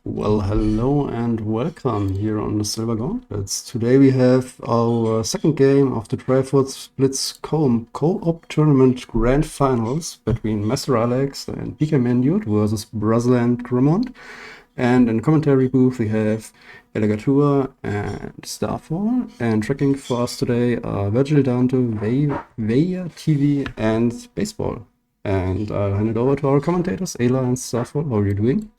Well, hello and welcome here on the Silver Gauntlets. Today we have our second game of the Trifoot Splits Co-op Tournament Grand Finals between Master Alex and pkmandude versus Bruzzler and Ramond. And in the commentary booth we have Alligator and Starfall. And tracking for us today are Virgil Dante, Veya TV, and Baseball. And I'll hand it over to our commentators, Ayla and Starfall. How are you doing?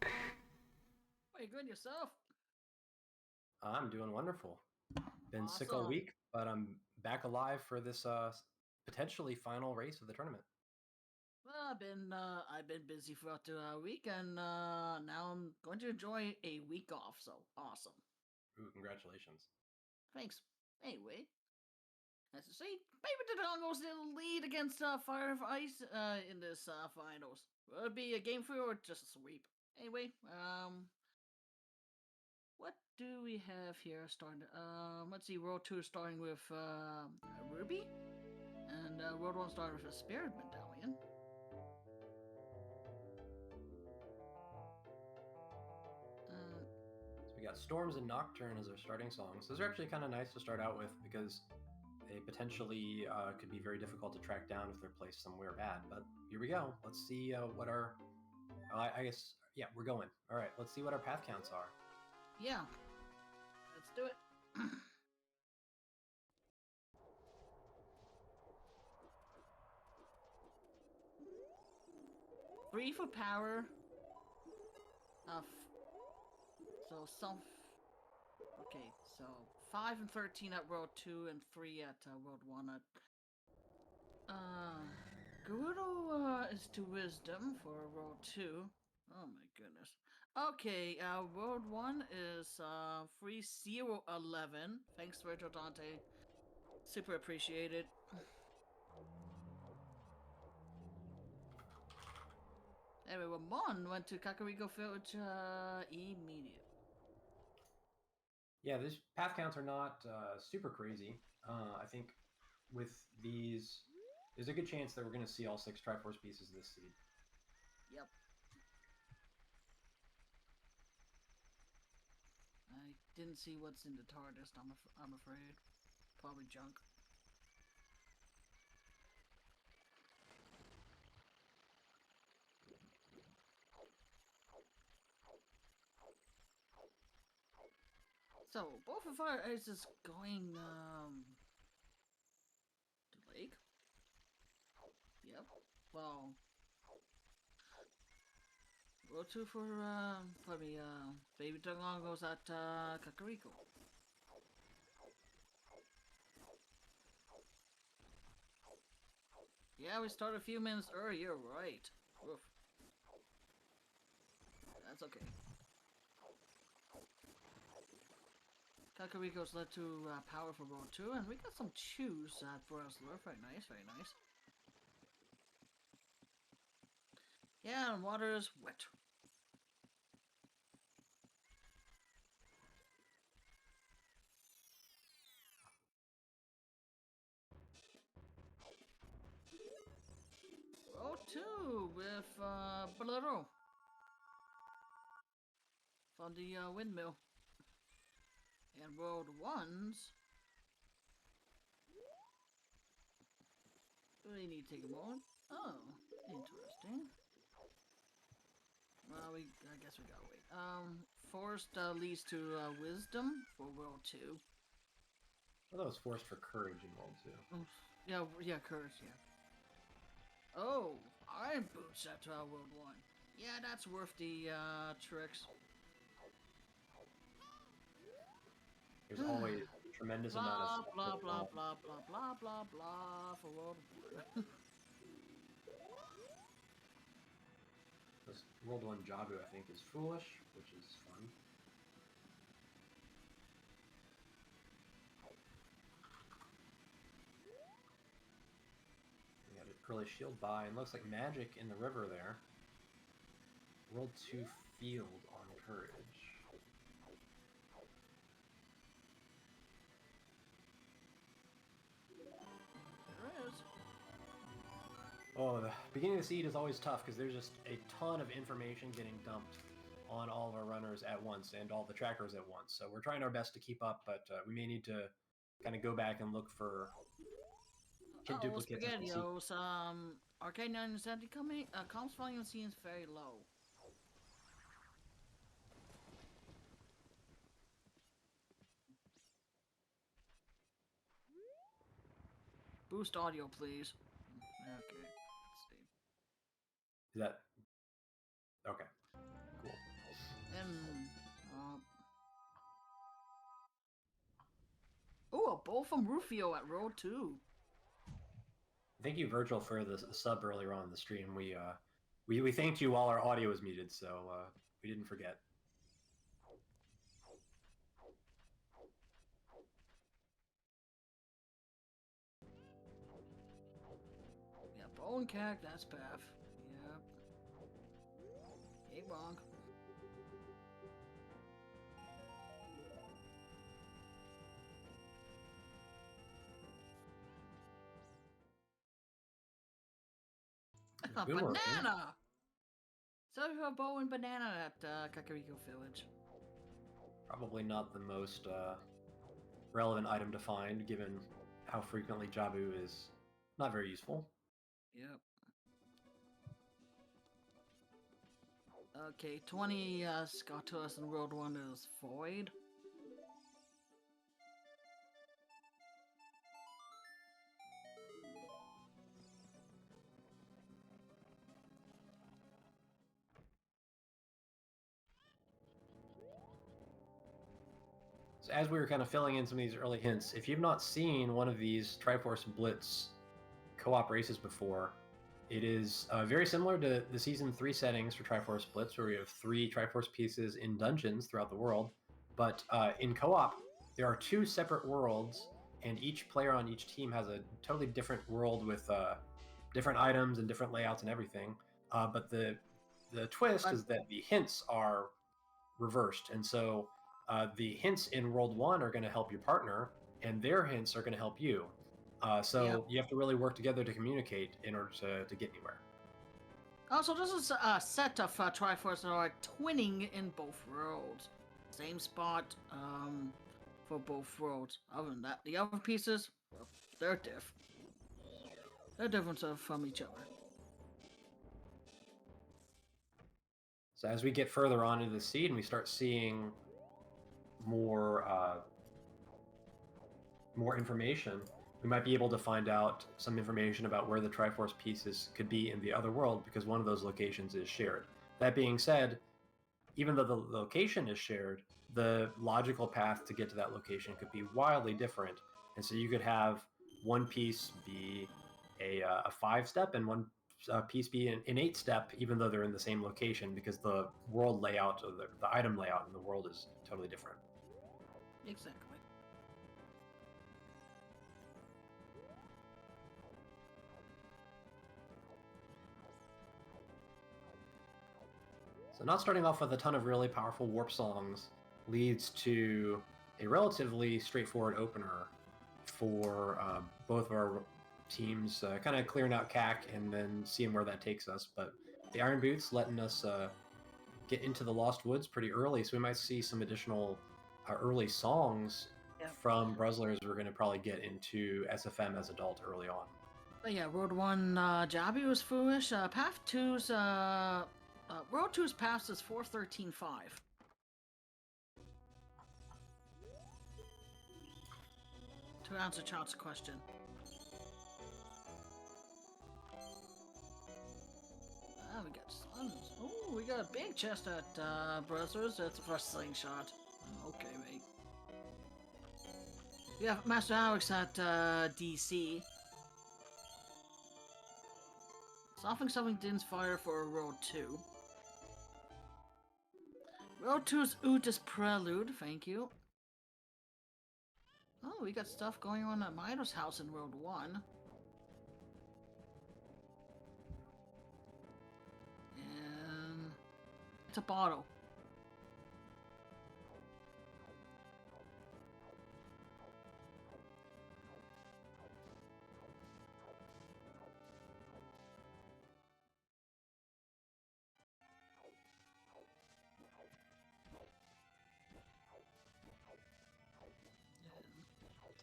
Hey, good yourself. I'm doing wonderful. Been sick all week, but I'm back alive for this potentially final race of the tournament. Well, I've been busy throughout the week, and now I'm going to enjoy a week off. So awesome! Ooh, congratulations. Thanks. Anyway, as to say, maybe the Dodongo's will lead against Fire of Ice in this finals. Will it be a game 3 or just a sweep? Anyway, what do we have here? Starting, let's see. World 2 starting with Ruby, and World 1 starting with a Spirit Medallion. So we got Storms and Nocturne as our starting songs. Those are actually kind of nice to start out with because they potentially could be very difficult to track down if they're placed somewhere bad. But here we go. Let's see what our. I guess, yeah, we're going. All right, let's see what our path counts are. Yeah, let's do it. 3 for power. So some. Okay, so 5 and 13 at World 2 and 3 at World 1. Gerudo is to Wisdom for World 2. Oh my goodness. Okay, World 1 is 3011. Thanks, Virgil Dante. Super appreciated. Anyway, Ramon went to Kakariko Village immediately. Yeah, these path counts are not super crazy. I think with these, there's a good chance that we're going to see all 6 Triforce pieces this seed. Yep. I didn't see what's in the TARDIS, I'm afraid. Probably junk. So, both of our is going, to Lake? Yep. Well, go to for me, Baby Dodongo's at, Kakariko. Yeah, we started a few minutes earlier, right. Oof. That's okay. Kakariko's led to power for World 2, and we got some chews at Bruzzler. Very nice, very nice. Yeah, and water is wet. World 2 with Bolero from the windmill. And World 1's. We need to take a moment. Oh, interesting. Well, I guess we gotta wait. Forced leads to wisdom for World 2. Well, that was forced for courage in World 2. Yeah, courage, yeah. Oh, Iron Boots at World 1. Yeah, that's worth the tricks. There's always a tremendous amount of stuff. Blah, blah, blah, blah, blah, blah, blah for World 1. This World 1 Jabu, I think, is foolish, which is fun. We got an early shield by, and looks like magic in the river there. World 2 field on courage. There is. Oh, the beginning of the seed is always tough because there's just a ton of information getting dumped on all of our runners at once and all the trackers at once. So we're trying our best to keep up, but we may need to kind of go back and look for hit duplicates. SpaghettiOs, Arcade 970 coming, comms volume seems very low. Boost audio, please. Okay, let's see. Is that okay? Cool. And oh, a bowl from Rufio at row 2. Thank you, Virgil, for the sub earlier on in the stream. We thanked you while our audio was muted, so we didn't forget. Yeah, Bone Cack, that's Path. Yep. Hey, Bonk. A banana! So you have a bow and banana at Kakariko Village. Probably not the most relevant item to find, given how frequently Jabu is not very useful. Yep. Okay, 20 got to us in World 1 is Void. So as we were kind of filling in some of these early hints, if you've not seen one of these Triforce Blitz co-op races before, it is very similar to the Season 3 settings for Triforce Blitz, where we have 3 Triforce pieces in dungeons throughout the world. But in co-op, there are 2 separate worlds, and each player on each team has a totally different world with different items and different layouts and everything. But the twist is that the hints are reversed, and so the hints in World 1 are going to help your partner, and their hints are going to help you. So you have to really work together to communicate in order to get anywhere. Also, this is a set of Triforce that are twinning in both worlds. Same spot for both worlds. Other than that, the other pieces, well, they're different. They're different from each other. So as we get further on into the seed and we start seeing more information, we might be able to find out some information about where the Triforce pieces could be in the other world, because one of those locations is shared. That being said, even though the location is shared, the logical path to get to that location could be wildly different. And so you could have one piece be a 5-step and one piece be an 8-step, even though they're in the same location, because the world layout or the item layout in the world is totally different. Exactly. So not starting off with a ton of really powerful warp songs leads to a relatively straightforward opener for both of our teams, kind of clearing out CAC and then seeing where that takes us. But the Iron Boots letting us get into the Lost Woods pretty early, so we might see some additional early songs from Bruzzlers. We're going to probably get into SFM as adult early on. But yeah, World 1 Jabu was foolish. Path 2's World 2's path is 4-13-5. To answer Child's question. We got Suns. Oh, we got a big chest at Bruzzlers. That's the first slingshot. Okay, mate. We have Master Aleks at DC. Something didn't fire for World 2. World 2's Otis Prelude, thank you. Oh, we got stuff going on at Mido's house in World 1. And it's a bottle.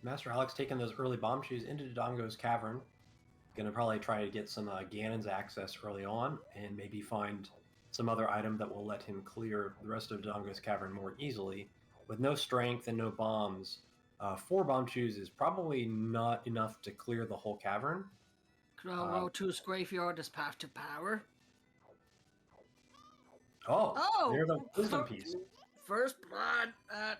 Master Alex taking those early bomb shoes into Dodongo's cavern. Gonna probably try to get some Ganon's access early on, and maybe find some other item that will let him clear the rest of Dodongo's cavern more easily. With no strength and no bombs, 4 bomb shoes is probably not enough to clear the whole cavern. Road to's graveyard is path to power. Oh, there's a wisdom piece. First blood at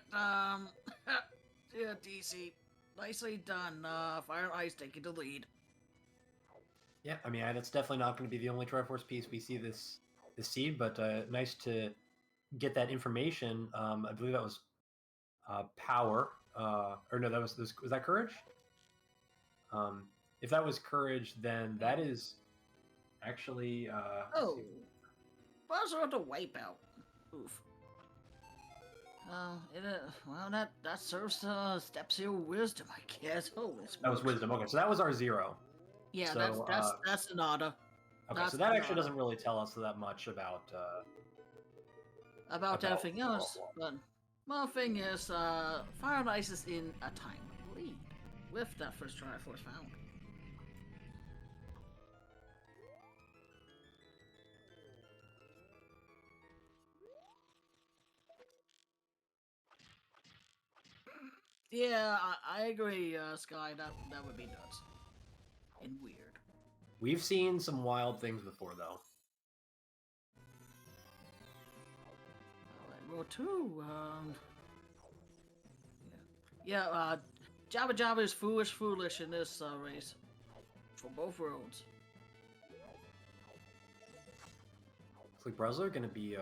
yeah, DC. Nicely done. Fire and Ice taking the lead. Yeah, I mean, that's definitely not going to be the only Triforce piece we see this seed, but nice to get that information. I believe that was power, or no, that was that courage? If that was courage, then that is actually. Oh, Bruzzler on the wipeout. Oof. Well, that serves step 0 wisdom, I guess. Oh, that was wisdom. Okay, so that was our 0. Yeah, so, that's nada. Okay, so that actually doesn't really tell us that much about everything else. But one thing is, Fire and Ice is in a time lead with that first Triforce found. Yeah, I agree, Sky. That would be nuts and weird. We've seen some wild things before, though. Row 2. Yeah. Jabba Jabba is foolish in this race for both roads. Looks like Bruzzler going to be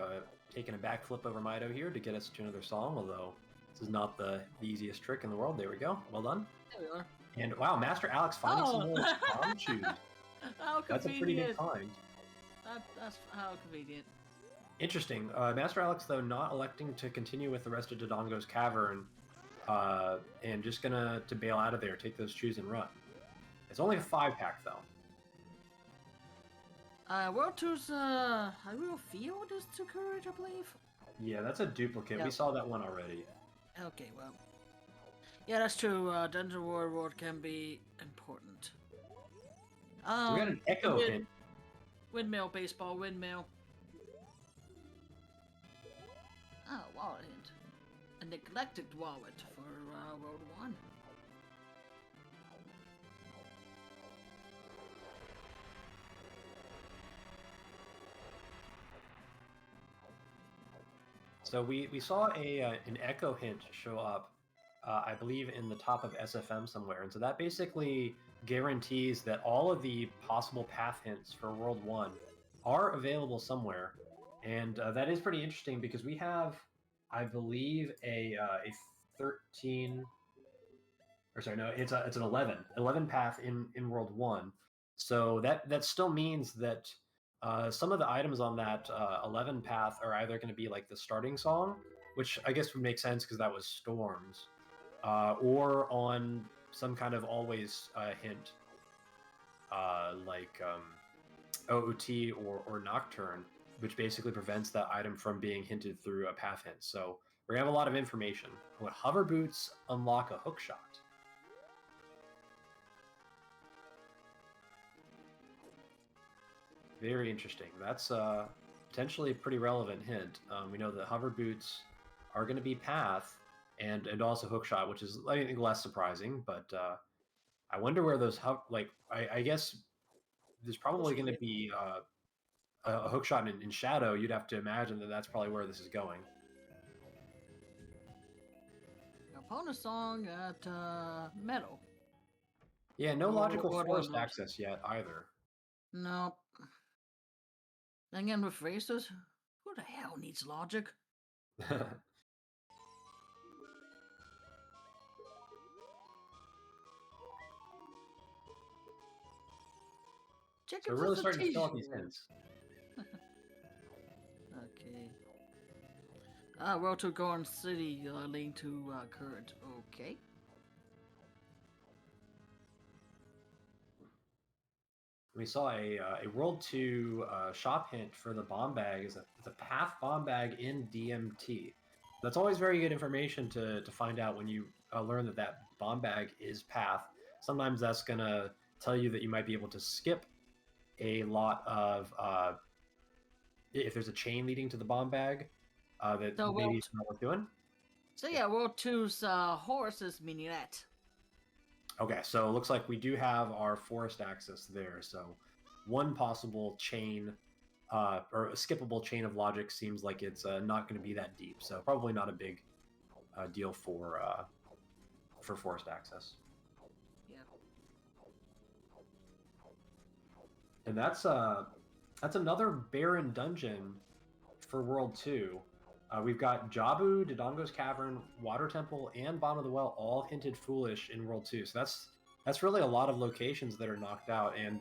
taking a backflip over Mido here to get us to another song, although this is not the easiest trick in the world. There we go. Well done. There we are. And wow, Master Alex finding some more bomb shoes. How That's a pretty good find. That's how convenient. Interesting. Master Alex, though, not electing to continue with the rest of Dodongo's cavern, and just gonna bail out of there, take those shoes and run. It's only a 5-pack, though. World 2's Hyrule Field is to courage, I believe. Yeah, that's a duplicate. Yep. We saw that one already. Okay, well. Yeah, that's true. Dungeon Warlord can be important. We got an echo hint. Windmill, baseball, windmill. Oh, wallet hint. A neglected wallet for Road 1. So we saw an echo hint show up, I believe, in the top of SFM somewhere, and so that basically guarantees that all of the possible path hints for World 1 are available somewhere, and that is pretty interesting because we have, I believe, a 13, or sorry, no, it's an 11 path in World 1, so that still means that some of the items on that 11 path are either going to be like the starting song, which I guess would make sense because that was Storms, or on some kind of always hint, like OOT or Nocturne, which basically prevents that item from being hinted through a path hint. So we're going to have a lot of information. What hover boots unlock a hook shot? Very interesting. That's potentially a pretty relevant hint. We know that hover boots are going to be path and also hookshot, which is, I think, less surprising. But I wonder where those I guess there's probably going to be a hookshot in Shadow. You'd have to imagine that that's probably where this is going. Opponent song at Meadow. Yeah, no logical forest access yet either. Nope. Then again, with racers, who the hell needs logic? So we're really starting to fill out these hints. Okay. Road to Gorn City, leading to Courage. Okay. We saw a World 2 shop hint for the bomb bag. It's a path bomb bag in DMT. That's always very good information to find out when you learn that that bomb bag is path. Sometimes that's gonna tell you that you might be able to skip a lot of if there's a chain leading to the bomb bag that So maybe World, it's not worth doing. so yeah, World 2's horse is Minette. Okay, so it looks like we do have our forest access there. So one possible chain or a skippable chain of logic seems like it's not going to be that deep. So probably not a big deal for forest access. Yeah. And that's another barren dungeon for World 2. We've got Jabu, Dodongo's Cavern, Water Temple, and Bottom of the Well all hinted foolish in World 2. So that's really a lot of locations that are knocked out. And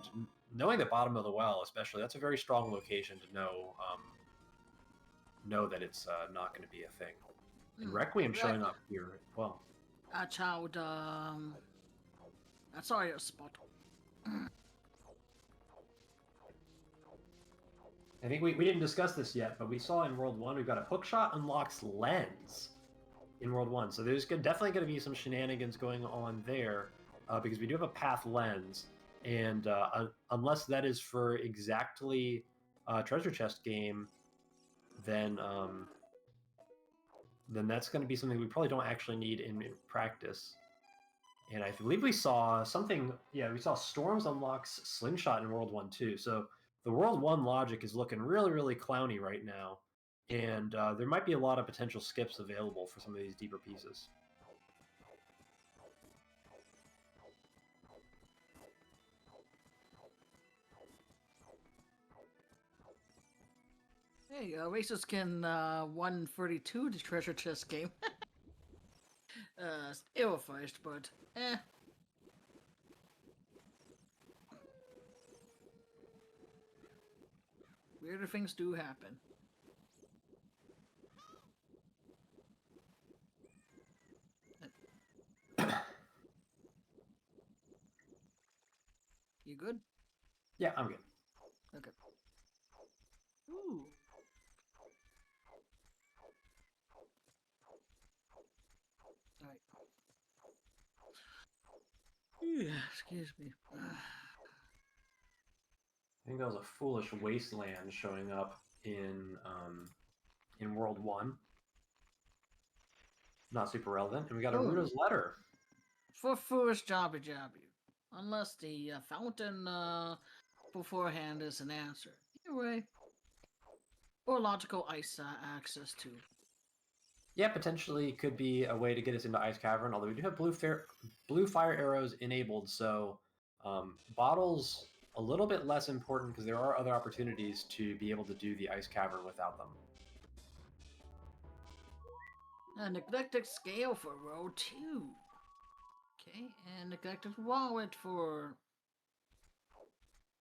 knowing that Bottom of the Well, especially, that's a very strong location to know that it's not going to be a thing. And Requiem showing up here as well. Child, sorry, a spot. I think we didn't discuss this yet, but we saw in World 1 we've got a hookshot unlocks lens in World 1. So there's definitely going to be some shenanigans going on there because we do have a path lens. And unless that is for exactly a treasure chest game, then that's going to be something we probably don't actually need in practice. And I believe we saw something, yeah, we saw Storms unlocks Slingshot in World 1 too. So the World 1 logic is looking really, really clowny right now. And there might be a lot of potential skips available for some of these deeper pieces. Hey, Racerskin 132, the treasure chest game. Ill-advised, but weirder things do happen. You good? Yeah, I'm good. Okay. Ooh. Alright. Excuse me. I think that was a foolish wasteland showing up in World 1. Not super relevant. And we got a Rudo's letter. For foolish jobby. Unless the fountain beforehand is an answer. Either way. Or logical ice access too. Yeah, potentially could be a way to get us into Ice Cavern, although we do have blue fire arrows enabled, so bottles a little bit less important because there are other opportunities to be able to do the Ice Cavern without them. A neglected scale for row 2. Okay, and neglected wallet for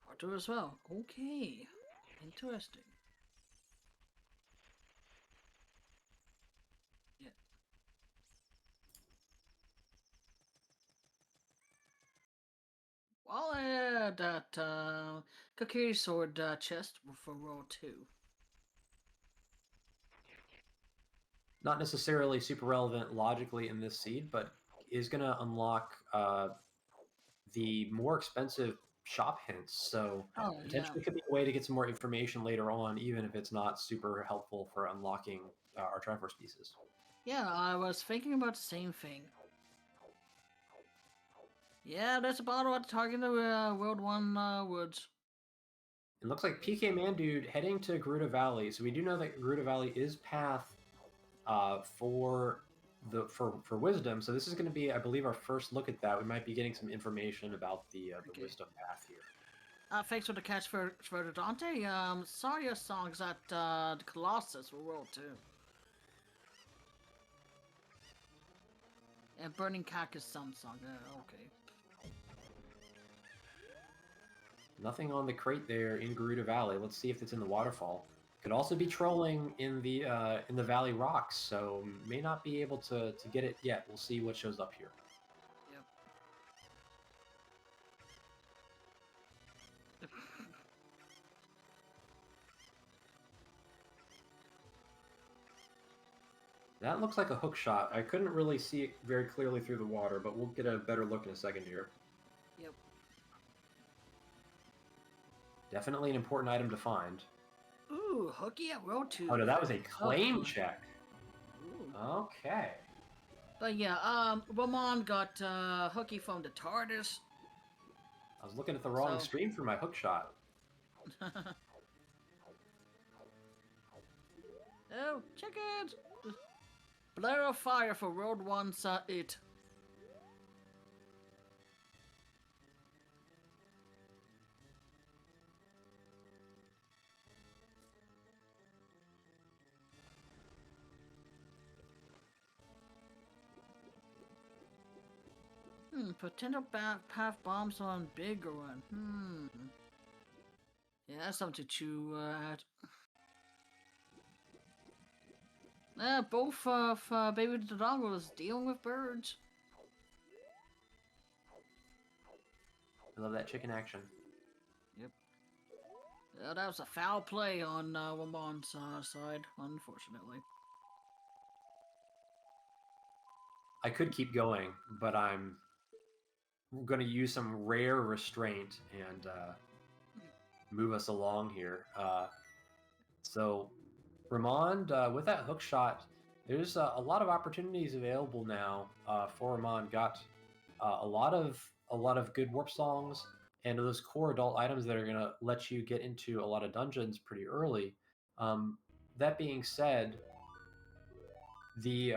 Arthur as well. Okay, interesting. Yeah. Well, that cookie sword chest for row 2. Not necessarily super relevant logically in this seed, but is going to unlock the more expensive shop hints. So potentially could be a way to get some more information later on, even if it's not super helpful for unlocking our Triforce pieces. Yeah, I was thinking about the same thing. Yeah, there's a bottle at the target of World 1 Woods. It looks like pkmandude heading to Gerudo Valley. So we do know that Gerudo Valley is path for wisdom. So this is going to be, I believe, our first look at that. We might be getting some information about the wisdom path here. Thanks for the catch for the Dante. Saw your songs at the Colossus for World 2. And Burning Cactus some song. Okay. Nothing on the crate there in Gerudo Valley. Let's see if it's in the waterfall. Could also be trolling in the Valley Rocks, so may not be able to get it yet. We'll see what shows up here. Yep. That looks like a hook shot. I couldn't really see it very clearly through the water, but we'll get a better look in a second here. Yep. Definitely an important item to find. Ooh, hooky at row 2. Oh no, that was a Oh, claim fun. check. Ooh. Okay. But yeah, Ramond got hooky from the TARDIS. I was looking at the wrong So- stream for my hook shot. Oh, check it! Blare of fire for Road 1's it. Potential path bombs on bigger one. Yeah, that's something to chew at. Both of Baby Dodongo is dealing with birds. I love that chicken action. Yep. That was a foul play on Ramond's side, unfortunately. I could keep going, but I'm going to use some rare restraint and move us along here. So, Ramond, with that hook shot, there's a lot of opportunities available now for Ramond. Got a lot of good warp songs and those core adult items that are going to let you get into a lot of dungeons pretty early. That being said, the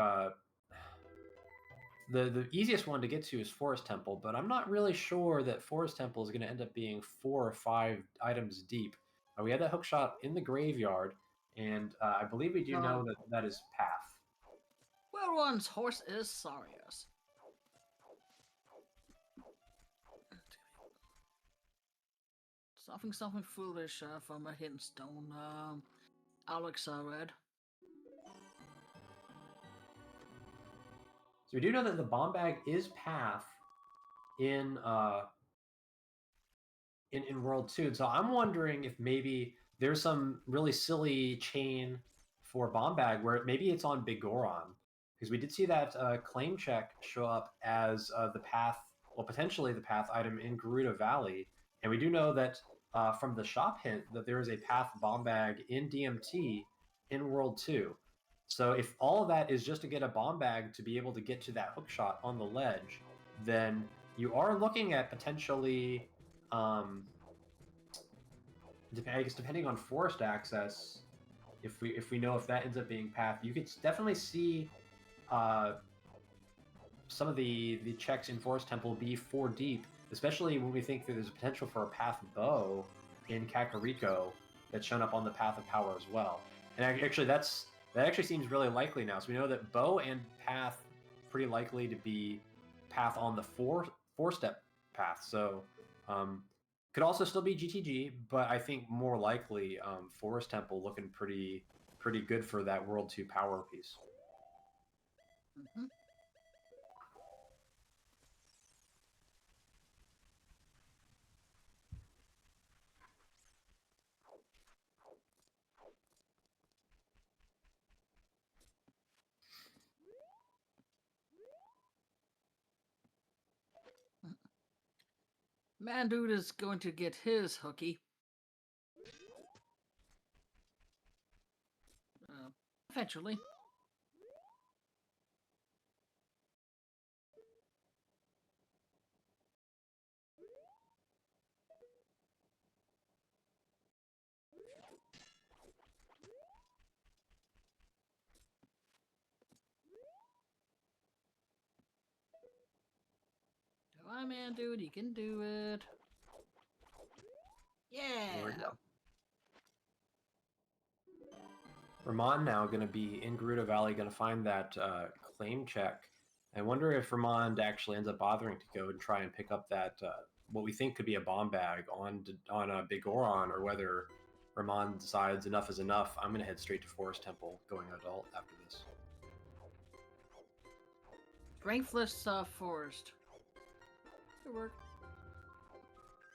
the easiest one to get to is Forest Temple, but I'm not really sure that Forest Temple is going to end up being 4 or 5 items deep. We had that hook shot in the graveyard, and I believe we do know that that is Path. Well, one's horse is Sarius. Something foolish from a hidden stone. Aleks read. So we do know that the bomb bag is Path in World 2. So I'm wondering if maybe there's some really silly chain for bomb bag where maybe it's on Bigoron. Because we did see that claim check show up as the Path, well, potentially the Path item in Gerudo Valley. And we do know that from the shop hint that there is a Path bomb bag in DMT in World 2. So if all of that is just to get a bomb bag to be able to get to that hook shot on the ledge, then you are looking at potentially, I guess depending on forest access, if we know if that ends up being Path, you could definitely see some of the checks in Forest Temple be 4 deep, especially when we think that there's a potential for a Path bow in Kakariko that's shown up on the Path of Power as well. And actually, that actually seems really likely now. So we know that bow and Path pretty likely to be Path on the four-step path. So could also still be GTG, but I think more likely Forest Temple looking pretty good for that World 2 power piece. Mm-hmm. Mandude is going to get his hooky. Eventually. Come on, Mandude, you can do it. Yeah. There we go. Ramond now going to be in Gerudo Valley, going to find that claim check. I wonder if Ramond actually ends up bothering to go and try and pick up that what we think could be a bomb bag on Bigoron, or whether Ramond decides enough is enough. I'm going to head straight to Forest Temple, going adult after this. Strengthless forest. Good work.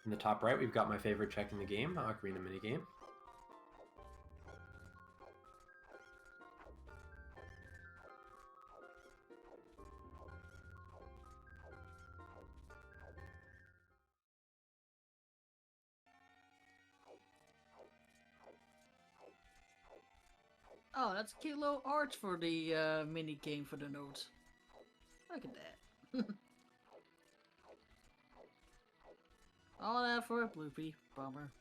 In the top right, we've got my favorite check in the game, Ocarina minigame. Oh, that's cute little art for the mini game for the notes. Look at that. All that for a bloopy. Bummer.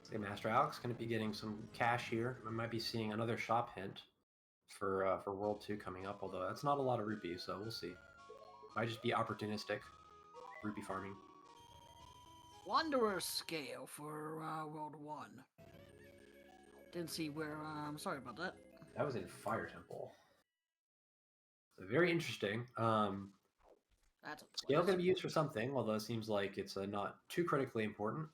Say Master Alex going to be getting some cash here. I might be seeing another shop hint for World 2 coming up, although that's not a lot of rupees, so we'll see. Might just be opportunistic rupee farming. Wanderer scale for World 1. Didn't see where, sorry about that. That was in Fire Temple. So very interesting. That's a Scale place. going to be used for something, although it seems like it's not too critically important.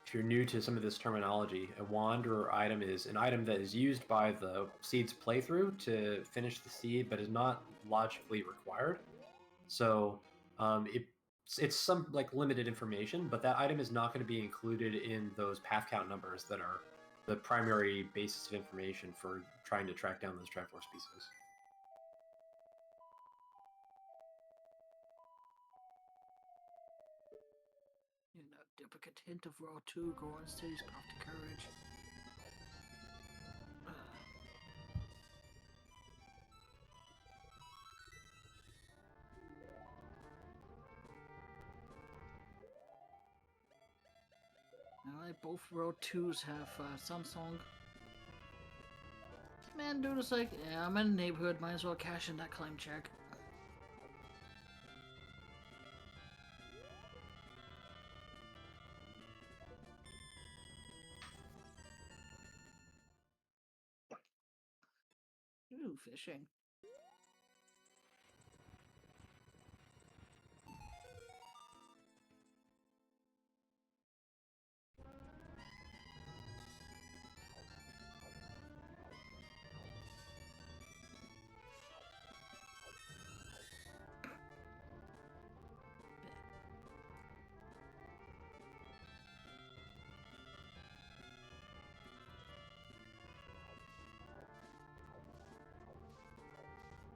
If you're new to some of this terminology, a wanderer item is an item that is used by the seed's playthrough to finish the seed, but is not logically required. So it's some like limited information, but that item is not going to be included in those path count numbers that are the primary basis of information for trying to track down those Triforce pieces. You know, duplicate hint of World 2, go on city's path to courage. Alright, both World 2s have Samsung. Man, dude is like, yeah, I'm in the neighborhood, might as well cash in that claim check. Ooh, fishing.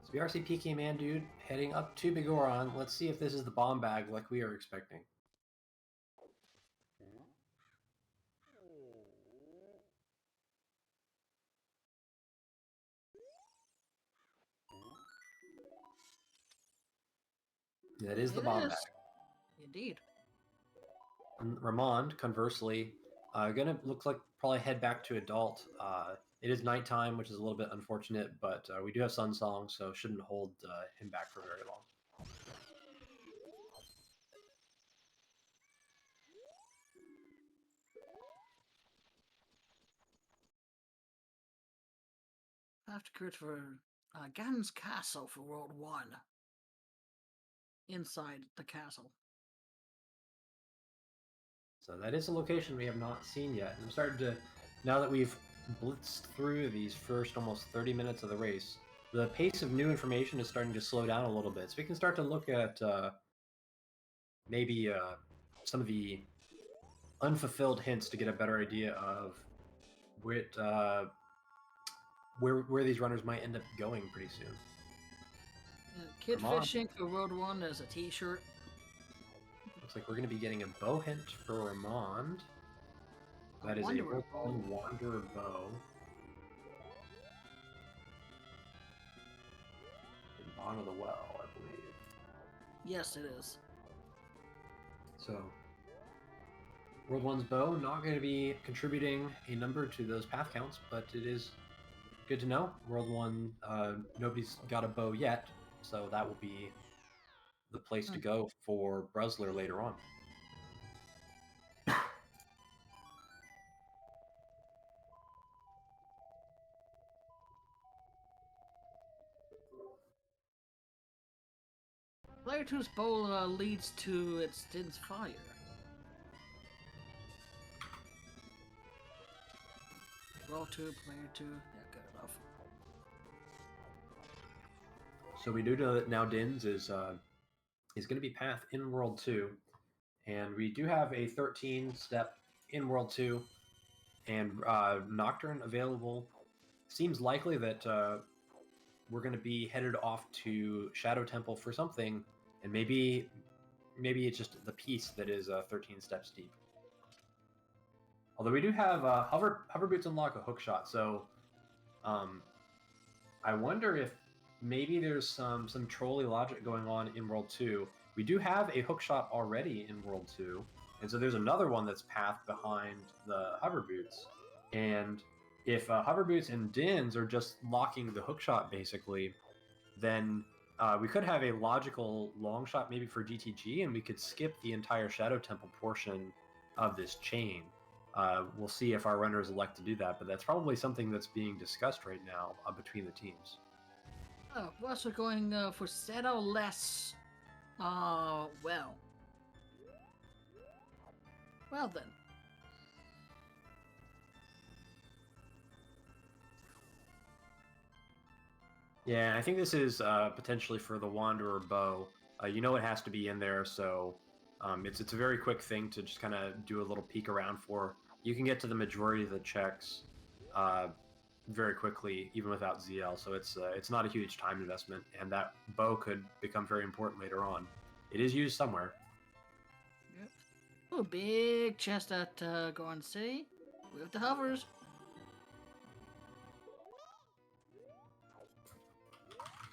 So we are see pkmandude heading up to Bigoron. Let's see if this is the bomb bag like we are expecting. That is the bomb bag. Indeed. And Ramond, conversely, gonna look like probably head back to adult. It is nighttime, which is a little bit unfortunate, but we do have Sun Song, so shouldn't hold him back for very long. After crit for Ganon's castle for World 1. Inside the castle. So that is a location we have not seen yet. And I'm starting to, now that we've blitzed through these first almost 30 minutes of the race, the pace of new information is starting to slow down a little bit. So we can start to look at maybe some of the unfulfilled hints to get a better idea of where these runners might end up going pretty soon. Kid fishing for World 1 as a t-shirt. Looks like we're going to be getting a bow hint for Ramond. That is a World 1 Wanderer bow. In bottom of the well, I believe. Yes, it is. So, World 1's bow not going to be contributing a number to those path counts, but it is good to know. World 1, nobody's got a bow yet, so that will be the place to go for Bruzzler later on. Player 2's bow leads to its Din's fire. World 2, player 2, yeah. So we do know that now Dins is going to be path in World 2, and we do have a 13-step in World 2, and Nocturne available. Seems likely that we're going to be headed off to Shadow Temple for something, and maybe it's just the piece that is 13 steps deep. Although we do have hover boots unlock a hook shot, so I wonder if maybe there's some trolley logic going on in World 2. We do have a hook shot already in World 2, and so there's another one that's pathed behind the hover boots. And if hover boots and Dins are just locking the hook shot basically, then we could have a logical long shot maybe for GTG, and we could skip the entire Shadow Temple portion of this chain. We'll see if our runners elect to do that, but that's probably something that's being discussed right now between the teams. Oh, plus we're going for Zeta less. Well. Well then. Yeah, I think this is potentially for the Wanderer bow. You know it has to be in there, so it's a very quick thing to just kind of do a little peek around for. You can get to the majority of the checks very quickly, even without ZL, so it's not a huge time investment, and that bow could become very important later on. It is used somewhere. Yep. Oh, big chest at Goron City with the hovers.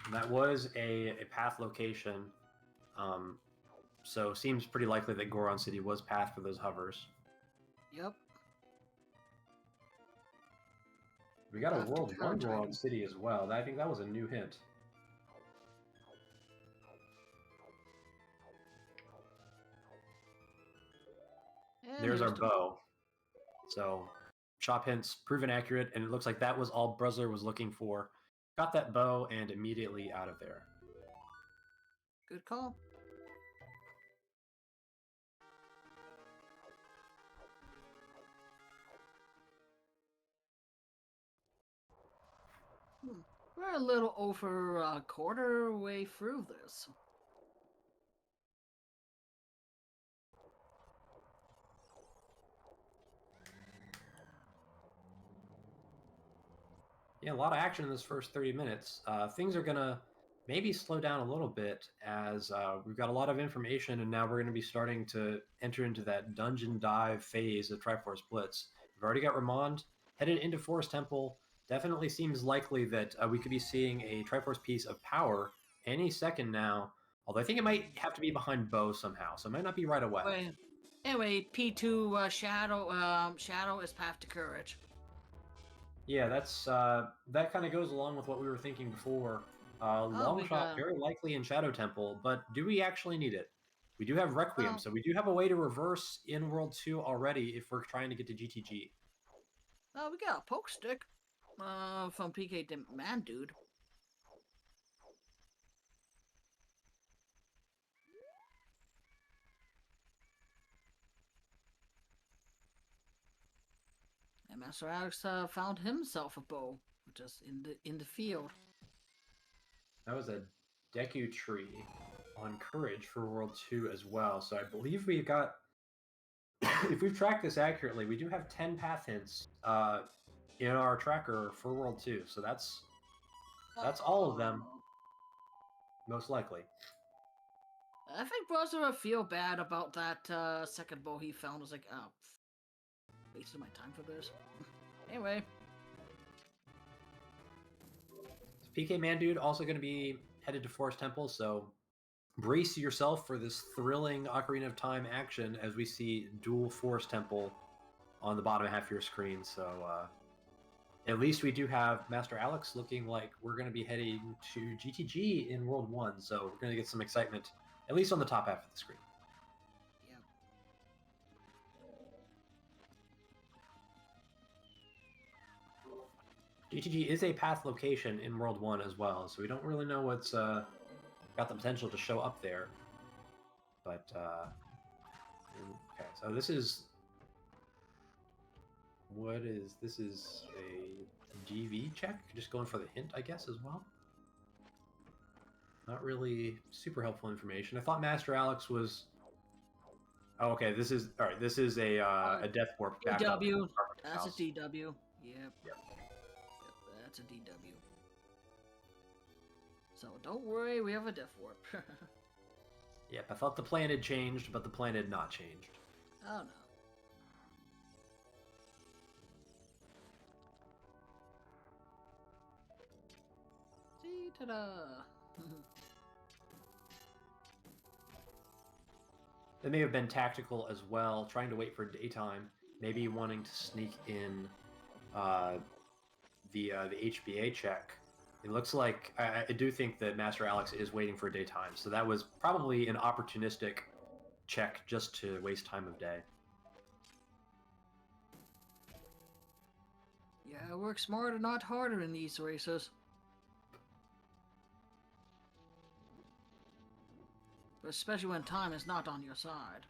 And that was a path location, so seems pretty likely that Goron City was path for those hovers. Yep. We got a After World 1 Dragon. Goron City as well. I think that was a new hint. And There's our the bow. So, shop hints proven accurate, and it looks like that was all Bruzzler was looking for. Got that bow and immediately out of there. Good call. We're a little over a quarter way through this. Yeah, a lot of action in this first 30 minutes. Things are going to maybe slow down a little bit as we've got a lot of information, and now we're going to be starting to enter into that dungeon dive phase of Triforce Blitz. We've already got Ramond headed into Forest Temple. Definitely seems likely that we could be seeing a Triforce piece of power any second now, although I think it might have to be behind Bow somehow, so it might not be right away. Wait. Anyway, P2 Shadow is path to courage. Yeah, that's that kind of goes along with what we were thinking before. Long shot, very likely in Shadow Temple, but do we actually need it? We do have Requiem, so we do have a way to reverse in World 2 already if we're trying to get to GTG. We got a poke stick from pkmandude. And Master Aleks found himself a bow, just in the field. That was a Deku tree on Courage for World 2 as well, so I believe we got... if we've tracked this accurately, we do have 10 path hints in our tracker for World 2, so that's all of them, most likely. I think Bruzzler would feel bad about that second bow he found. Was like, oh, wasted my time for this. Anyway. pkmandude also going to be headed to Forest Temple, so brace yourself for this thrilling Ocarina of Time action as we see dual Forest Temple on the bottom half of your screen. So at least we do have Master Aleks looking like we're going to be heading to GTG in World 1, so we're going to get some excitement, at least on the top half of the screen. GTG is a path location in World 1 as well, so we don't really know what's got the potential to show up there. But, okay, so this is... what is... this is a GV check? Just going for the hint, I guess, as well? Not really super helpful information. I thought Master Aleks was. Oh, okay. This is all right. This is a death warp backup. DW. Carpenter's That's a house. DW. Yep. Yep. That's a DW. So don't worry, we have a death warp. Yep. I thought the plan had changed, but the plan had not changed. Oh no. See, ta-da! They may have been tactical as well, trying to wait for daytime, maybe wanting to sneak in the HBA check. It looks like I do think that Master Aleks is waiting for daytime, so that was probably an opportunistic check just to waste time of day. Yeah, work smarter, not harder in these races. But especially when time is not on your side.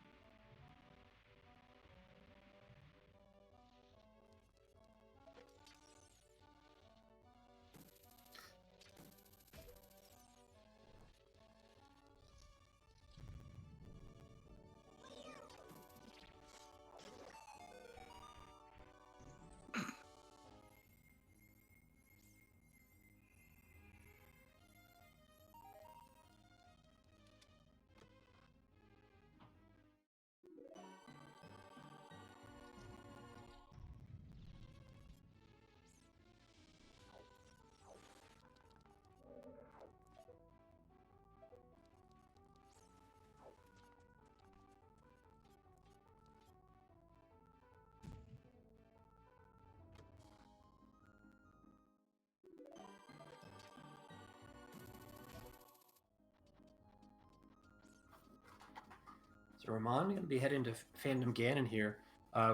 So Ramond going to be heading to Fandom Ganon here.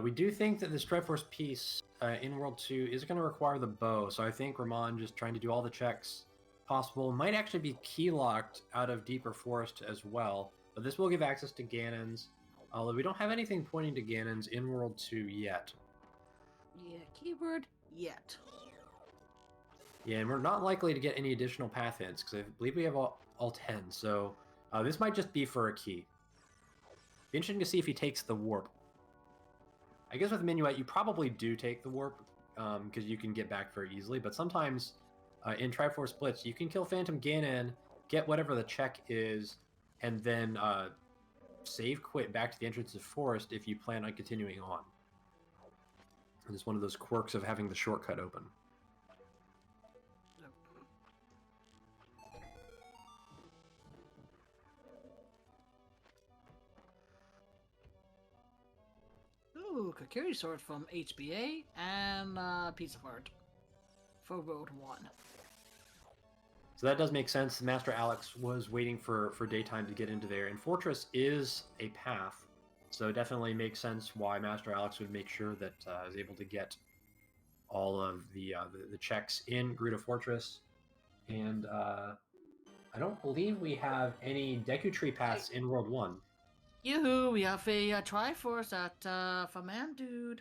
We do think that this Triforce piece in World 2 is going to require the bow, so I think Ramond just trying to do all the checks possible. Might actually be key locked out of Deeper Forest as well, but this will give access to Ganons, although we don't have anything pointing to Ganons in World 2 yet. Yeah, keyword, yet. Yeah, and we're not likely to get any additional path hints, because I believe we have all 10, so this might just be for a key. Be interesting to see if he takes the warp. I guess with Minuet, you probably do take the warp, because you can get back very easily, but sometimes in Triforce Blitz, you can kill Phantom Ganon, get whatever the check is, and then save quit back to the entrance of Forest if you plan on continuing on. And it's one of those quirks of having the shortcut open. Ooh, Kakiri Sword from HBA and Piece of Art for Road 1. So that does make sense. Master Aleks was waiting for daytime to get into there, and Fortress is a path, so it definitely makes sense why Master Aleks would make sure that is able to get all of the checks in Gerudo Fortress. And I don't believe we have any Deku Tree paths in World 1. Yoo-hoo, we have a Triforce at pkmandude.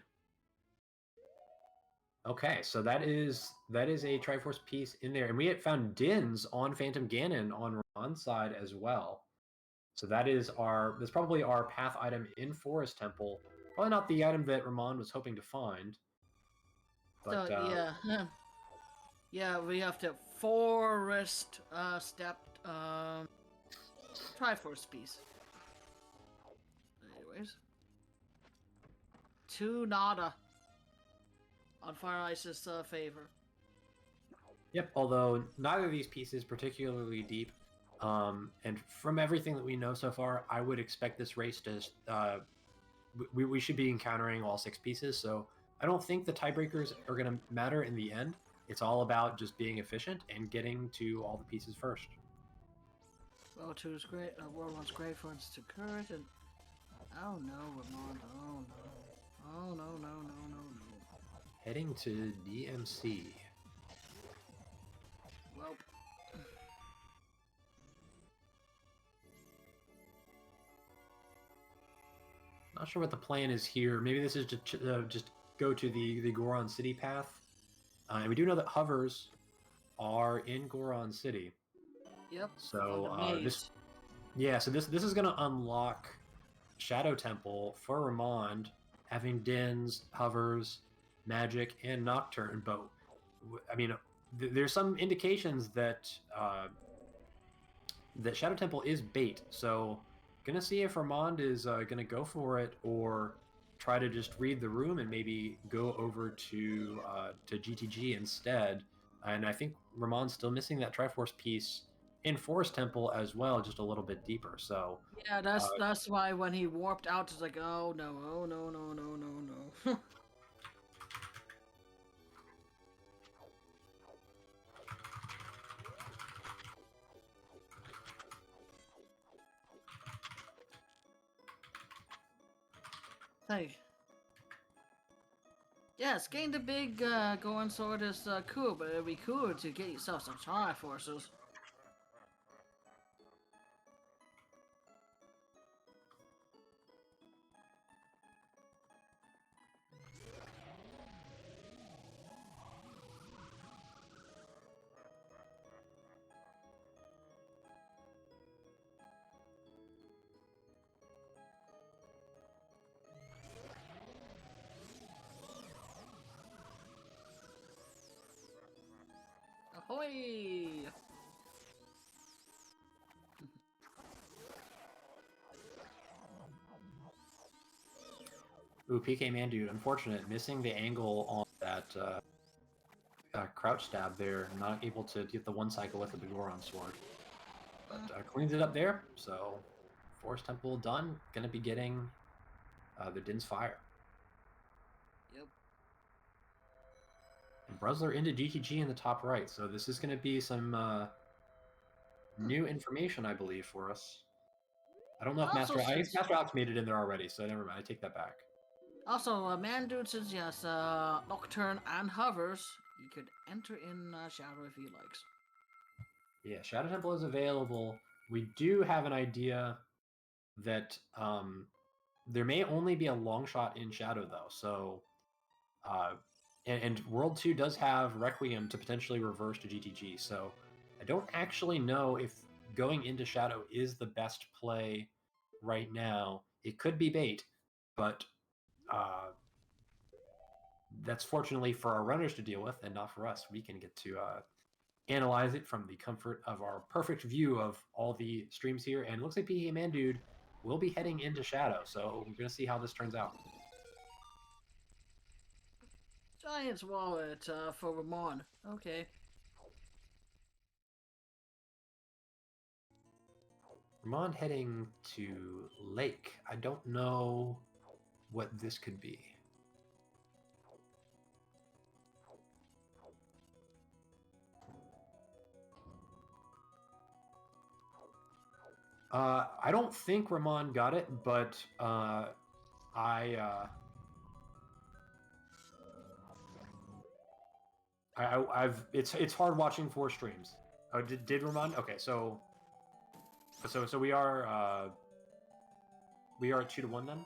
Okay, so that is a Triforce piece in there, and we had found Dins on Phantom Ganon on Ramond's side as well. So that's probably our path item in Forest Temple. Probably not the item that Ramond was hoping to find. But, So yeah, yeah, we have the forest stepped Triforce piece. Anyways, 2 nada on Fire Ice's favor. Yep, although neither of these pieces particularly deep, and from everything that we know so far, I would expect this race to we should be encountering all 6 pieces, so I don't think the tiebreakers are going to matter in the end. It's all about just being efficient and getting to all the pieces first. World 2 is great, World 1's great for its to current, and oh no, Ramond, oh no. Oh no, no, no, no, no. Heading to DMC. Well. Not sure what the plan is here. Maybe this is to just go to the Goron City path. And we do know that hovers are in Goron City. Yep. So from the this, maze. so this is gonna unlock Shadow Temple for Ramond, having Dins, Hovers, Magic, and Nocturne. But I mean, there's some indications that that Shadow Temple is bait. So gonna see if Ramond is gonna go for it or try to just read the room and maybe go over to GTG instead. And I think Ramond's still missing that Triforce piece in Forest Temple as well, just a little bit deeper. So Yeah, that's why when he warped out, it's like, oh no, oh no, no, no, no, no. Hey. Yes, getting the big going sword is cool, but it'd be cooler to get yourself some Triforces. Ahoy! ooh, pkmandude, unfortunate, missing the angle on that crouch stab there, not able to get the one cycle with the Begoron sword. But cleans it up there, so Forest Temple done. Gonna be getting the Din's Fire. Yep. And Bruzzler into GTG in the top right, so this is gonna be some new information, I believe, for us. I don't know if Also, I guess since Master Alex made it in there already, so never mind, I take that back. Mandude says yes, Nocturne and Hovers, he could enter in Shadow if he likes. Yeah, Shadow Temple is available. We do have an idea that there may only be a long shot in Shadow, though, so and World 2 does have Requiem to potentially reverse to GTG, so I don't actually know if going into Shadow is the best play right now. It could be bait, but that's fortunately for our runners to deal with and not for us. We can get to analyze it from the comfort of our perfect view of all the streams here, and it looks like pkmandude will be heading into Shadow, so we're going to see how this turns out. Giant's Wallet for Ramond. Okay. Ramond heading to Lake. I don't know what this could be. I don't think Ramond got it, but I've it's hard watching 4 streams. Oh, did Ramond? Okay, so we are at 2-1 then.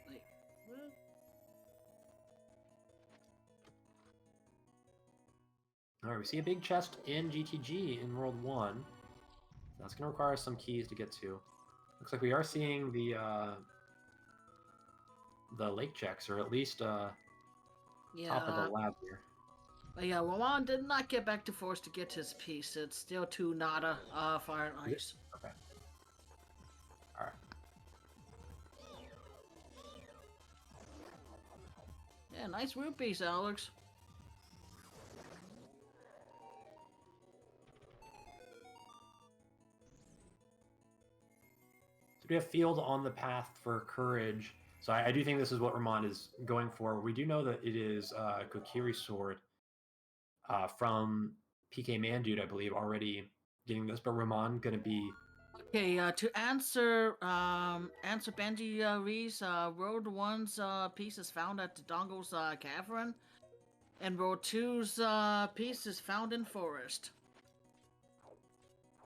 Wait, what? All right, we see a big chest in GTG in World 1. That's going to require some keys to get to. Looks like we are seeing the lake checks, or at least top of the lab here. But yeah, Ramond did not get back to Force to get his piece. It's still 2 nada, fire and ice. Okay. All right. Yeah, nice root piece, Aleks. So we have Field on the path for Courage. So I do think this is what Ramond is going for. We do know that it is Kokiri's sword from pkmandude, I believe, already getting this, but Ramond going to be... Okay, to answer Benji Reese, Road 1's piece is found at Dodongo's cavern, and Road 2's piece is found in Forest.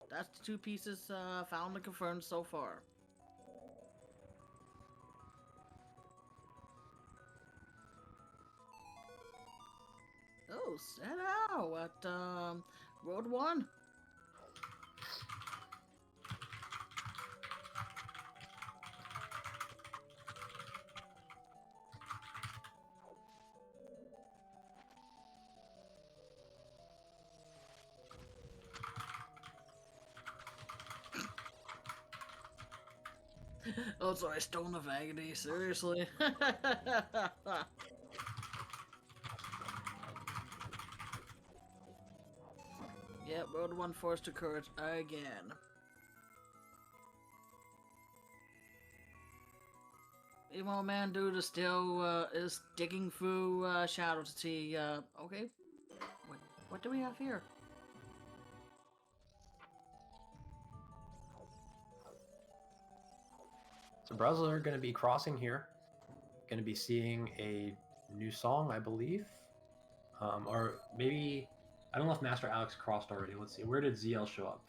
That's the 2 pieces found and confirmed so far. Oh, set out at Road 1. Oh, sorry, Stone of Agony, seriously. Yep, Road 1 forced to courage again. Meanwhile, man, dude is still is digging through shadow to see. Okay, what do we have here? So Bruzzler going to be crossing here. Going to be seeing a new song, I believe. Or maybe, I don't know if Master Aleks crossed already. Let's see. Where did ZL show up?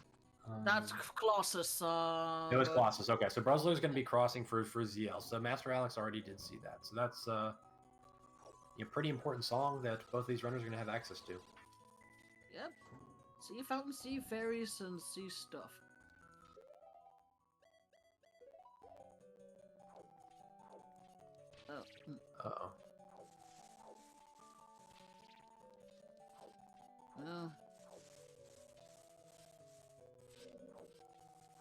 That's Colossus. It was Colossus. Okay, so Bruzzler's going to be crossing for ZL. So Master Aleks already did see that. So that's a pretty important song that both of these runners are going to have access to. Yep. Sea fountain, sea fairies, and sea stuff. Oh. Uh-oh. Well,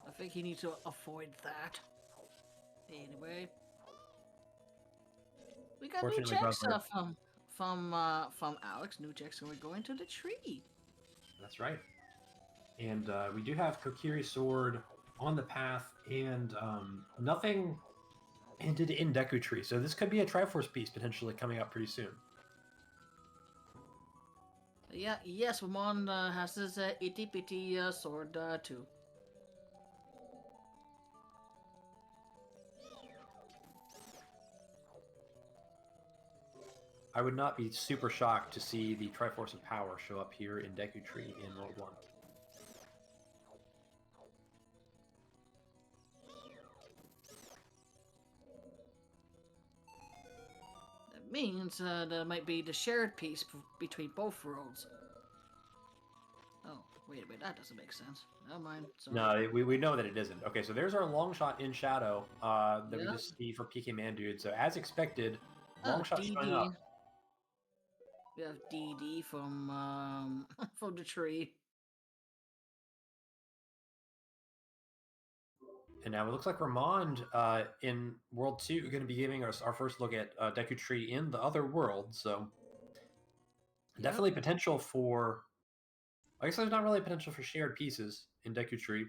I think you need to avoid that. Anyway, we got new checks from Aleks. New checks, and we're going to the tree. That's right. And we do have Kokiri's sword on the path, and nothing hinted in Deku Tree. So this could be a Triforce piece potentially coming up pretty soon. Yeah, yes, Ramond has his itty bitty sword too. I would not be super shocked to see the Triforce of Power show up here in Deku Tree in World 1. That means there might be the shared piece between both worlds. Oh, wait a minute, that doesn't make sense. Never mind. Sorry. No, we know that it isn't. Okay, so there's our long shot in shadow that we just see for pkmandude. So as expected, long shot showing up. We have DD from from the tree. And now it looks like Ramond in World 2 going to be giving us our first look at Deku Tree in the other world. So definitely potential for... I guess there's not really potential for shared pieces in Deku Tree.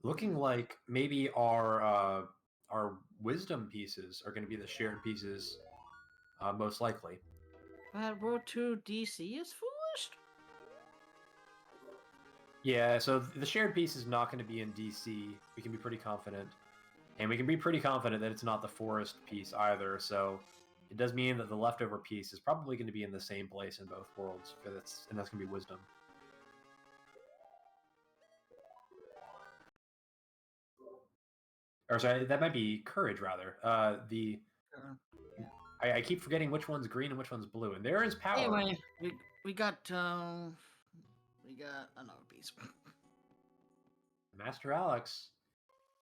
Looking like maybe our wisdom pieces are going to be the shared pieces, most likely. But World 2 DC is foolish? Yeah, so the shared piece is not going to be in DC. We can be pretty confident. And we can be pretty confident that it's not the forest piece either, so it does mean that the leftover piece is probably going to be in the same place in both worlds, and that's going to be wisdom. Or sorry, that might be courage, rather. I keep forgetting which one's green and which one's blue, and there is power. Anyway, we got another piece. Master Aleks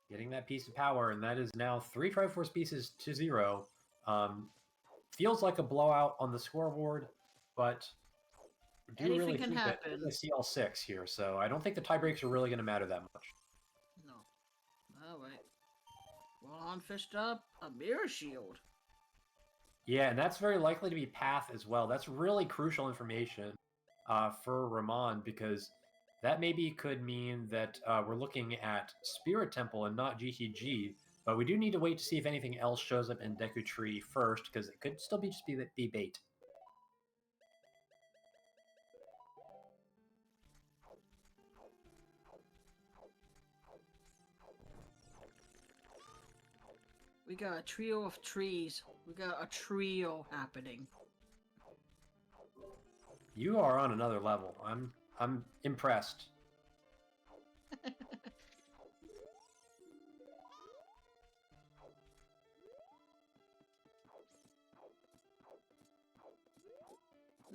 getting that piece of power, and that is now 3 Triforce pieces to 0. Feels like a blowout on the scoreboard, but do Anything really can think happen. that it's CL6 here, so I don't think the tiebreaks are really going to matter that much. No. All right. Well, on fished up a mirror shield. Yeah, and that's very likely to be Path as well. That's really crucial information for Ramond, because that maybe could mean that we're looking at Spirit Temple and not GTG, but we do need to wait to see if anything else shows up in Deku Tree first, because it could still just be bait. We got a trio of trees. We got a trio happening. You are on another level. I'm impressed.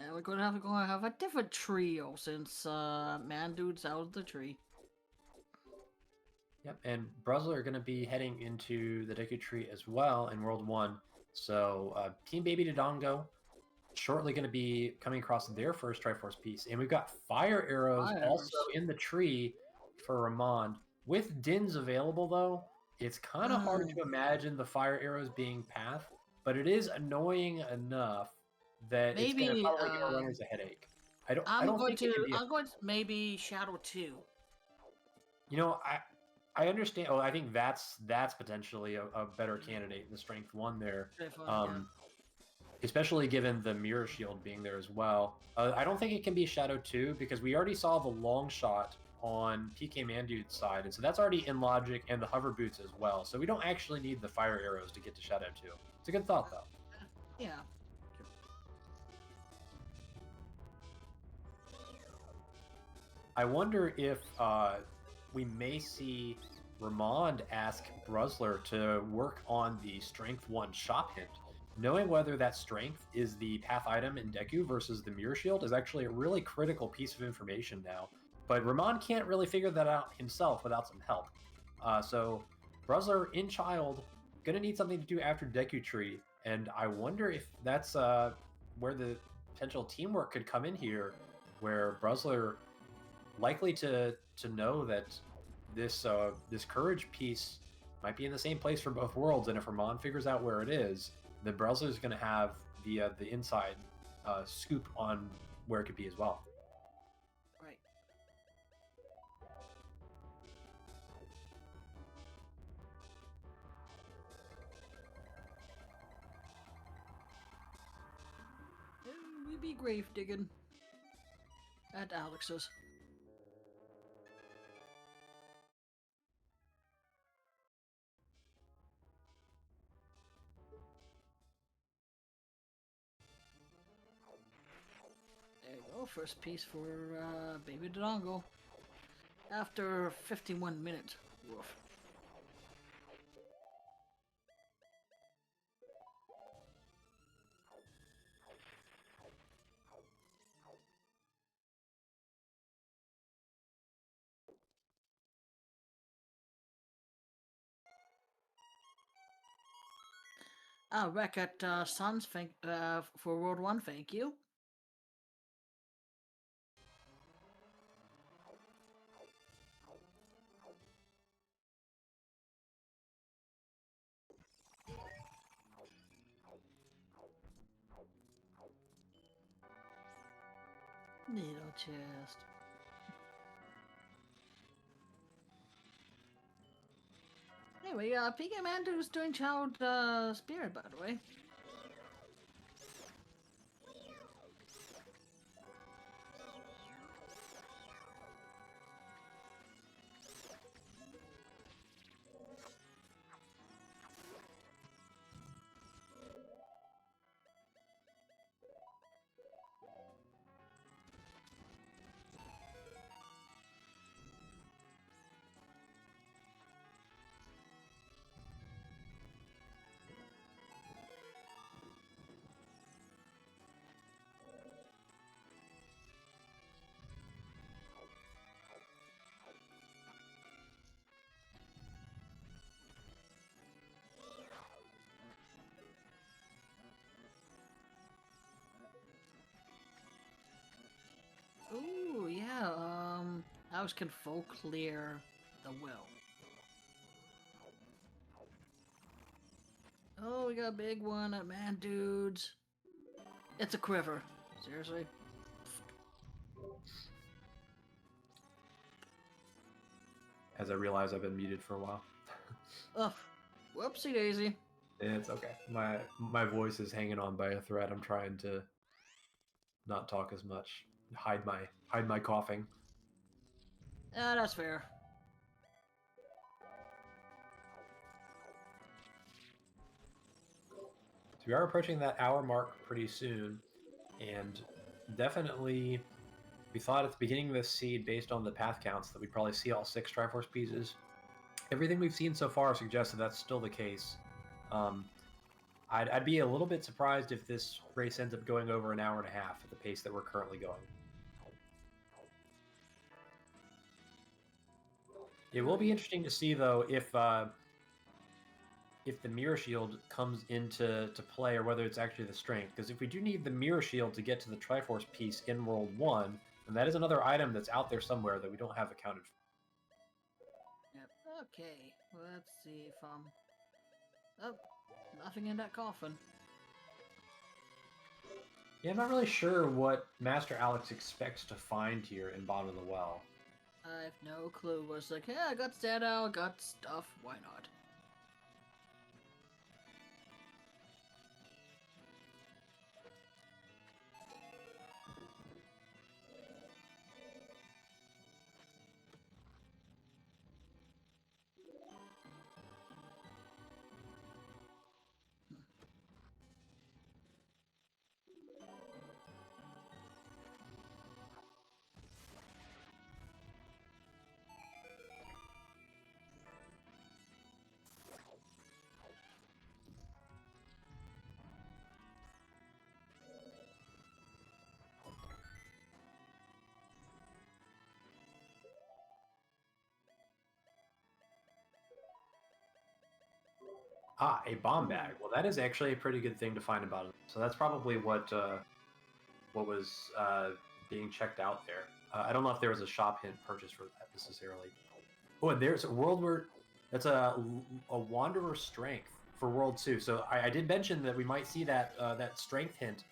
Now we're gonna have a different trio since Mandude's out of the tree. Yep, and Bruzzler are going to be heading into the Deku Tree as well in World 1. So Team Baby Dodongo shortly going to be coming across their first Triforce piece. And we've got Fire Arrows also in the tree for Ramond. With Dins available, though, it's kind of hard to imagine the Fire Arrows being Path, but it is annoying enough that it's going to probably give our runners a headache. I don't think it can be. I'm going to maybe Shadow 2. You know, I understand. Oh, I think that's potentially a better candidate in the Strength 1 there. Especially given the Mirror Shield being there as well. I don't think it can be Shadow 2 because we already saw the long shot on pkmandude's side, and so that's already in logic, and the hover boots as well. So we don't actually need the fire arrows to get to Shadow 2. It's a good thought, though. Yeah. I wonder if we may see Ramond ask Bruzzler to work on the Strength 1 shop hint. Knowing whether that strength is the path item in Deku versus the Mirror Shield is actually a really critical piece of information now. But Ramond can't really figure that out himself without some help. So Bruzzler in Child gonna need something to do after Deku Tree, and I wonder if that's where the potential teamwork could come in here, where Bruzzler likely to know that this courage piece might be in the same place for both worlds, and if Ramond figures out where it is, then Bruzzler's going to have the inside scoop on where it could be as well. Right. We be grave digging at Alex's. There you go, first piece for Baby Dodongo. After 51 minutes. Woof. Back at Suns, for World 1, thank you. Little chest. Anyway, pkmandude's doing Child Spirit, by the way. Ooh, yeah, Aleks can full clear the well. Oh, we got a big one at Mandude's. It's a quiver. Seriously? As I realize I've been muted for a while. Ugh. Whoopsie daisy. It's okay. My voice is hanging on by a thread. I'm trying to not talk as much. Hide my coughing. Yeah, that's fair. So we are approaching that hour mark pretty soon, and definitely we thought at the beginning of this seed, based on the path counts, that we'd probably see all 6 Triforce pieces. Everything we've seen so far suggests that that's still the case. I'd be a little bit surprised if this race ends up going over an hour and a half at the pace that we're currently going. It will be interesting to see, though, if the Mirror Shield comes into play, or whether it's actually the Strength. Because if we do need the Mirror Shield to get to the Triforce piece in World 1, then that is another item that's out there somewhere that we don't have accounted for. Yep. Okay. Let's see if Oh, nothing in that coffin. Yeah, I'm not really sure what Master Aleks expects to find here in Bottom of the Well. I have no clue. Was like, yeah, I got Zeta, got stuff. Why not? Ah, a bomb bag. Well, that is actually a pretty good thing to find about it. So that's probably what was being checked out there. I don't know if there was a shop hint purchase for that necessarily. Oh, and there's a world where that's a Wanderer Strength for World 2. So I did mention that we might see that that Strength hint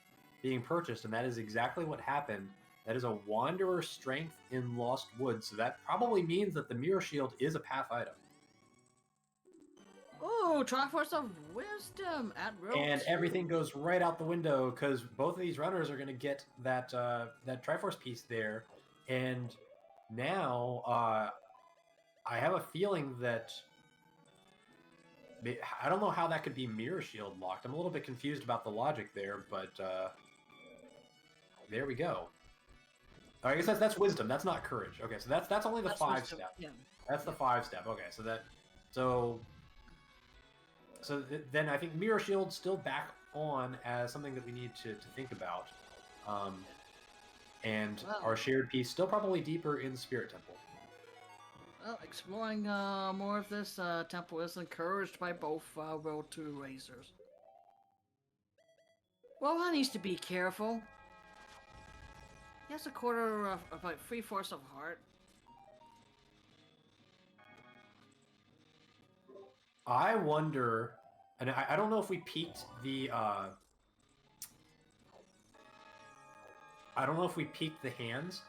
being purchased, and that is exactly what happened. That is a Wanderer Strength in Lost Woods. So that probably means that the Mirror Shield is a path item. Oh, Triforce of Wisdom at Road And 2. everything goes right out the window because both of these runners are going to get that that Triforce piece there. And now I have a feeling that I don't know how that could be Mirror Shield locked. I'm a little bit confused about the logic there, but there we go. I guess that's Wisdom. That's not Courage. Okay, so that's only the 5 Wisdom, step. yeah. That's the 5 step. Okay, so then I think Mirror Shield's still back on as something that we need to think about. And our shared piece still probably deeper in the Spirit Temple. Well, exploring more of this temple is encouraged by both World 2 racers. Well, one needs to be careful. He has a quarter of about 3/4 of heart. I wonder, and I don't know if we peaked the I don't know if we peaked the hands.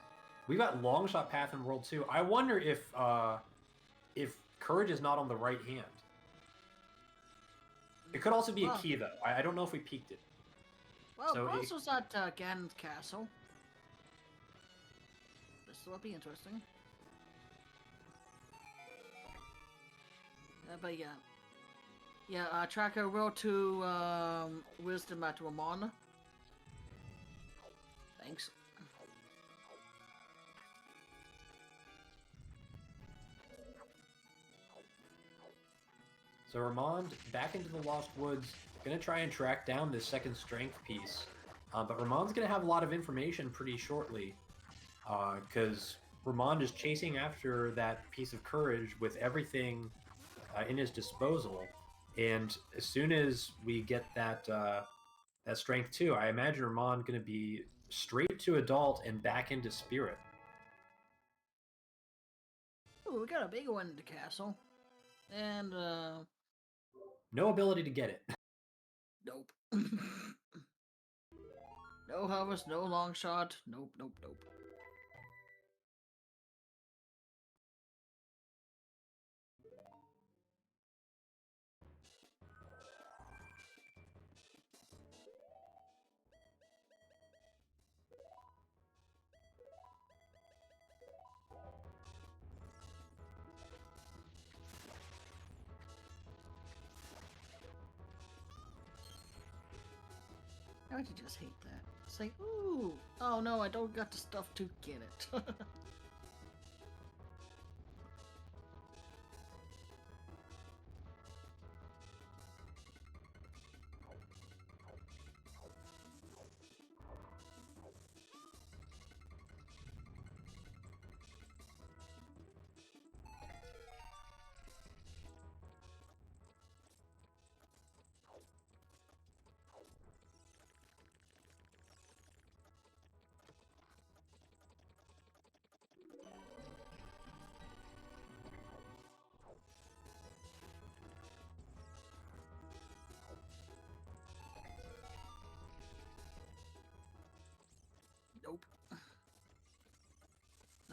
We got long shot path in World 2. I wonder if Courage is not on the right hand. It could also be a key though. I don't know if we peaked it. Well, So Bruzzler's at Ganon's castle. This will be interesting. But yeah. Yeah, Tracker World 2 Wisdom at Ramond. Thanks. So Ramond back into the Lost Woods, gonna try and track down this second strength piece. But Ramond's gonna have a lot of information pretty shortly, because Ramond is chasing after that piece of courage with everything in his disposal. And as soon as we get that that strength 2, I imagine Ramond gonna be straight to adult and back into spirit. Ooh, we got a big one in the castle. And, No ability to get it. nope. No harvest, no long shot. Nope, nope, nope. Don't you just hate that? It's like, ooh, oh no, I don't got the stuff to get it.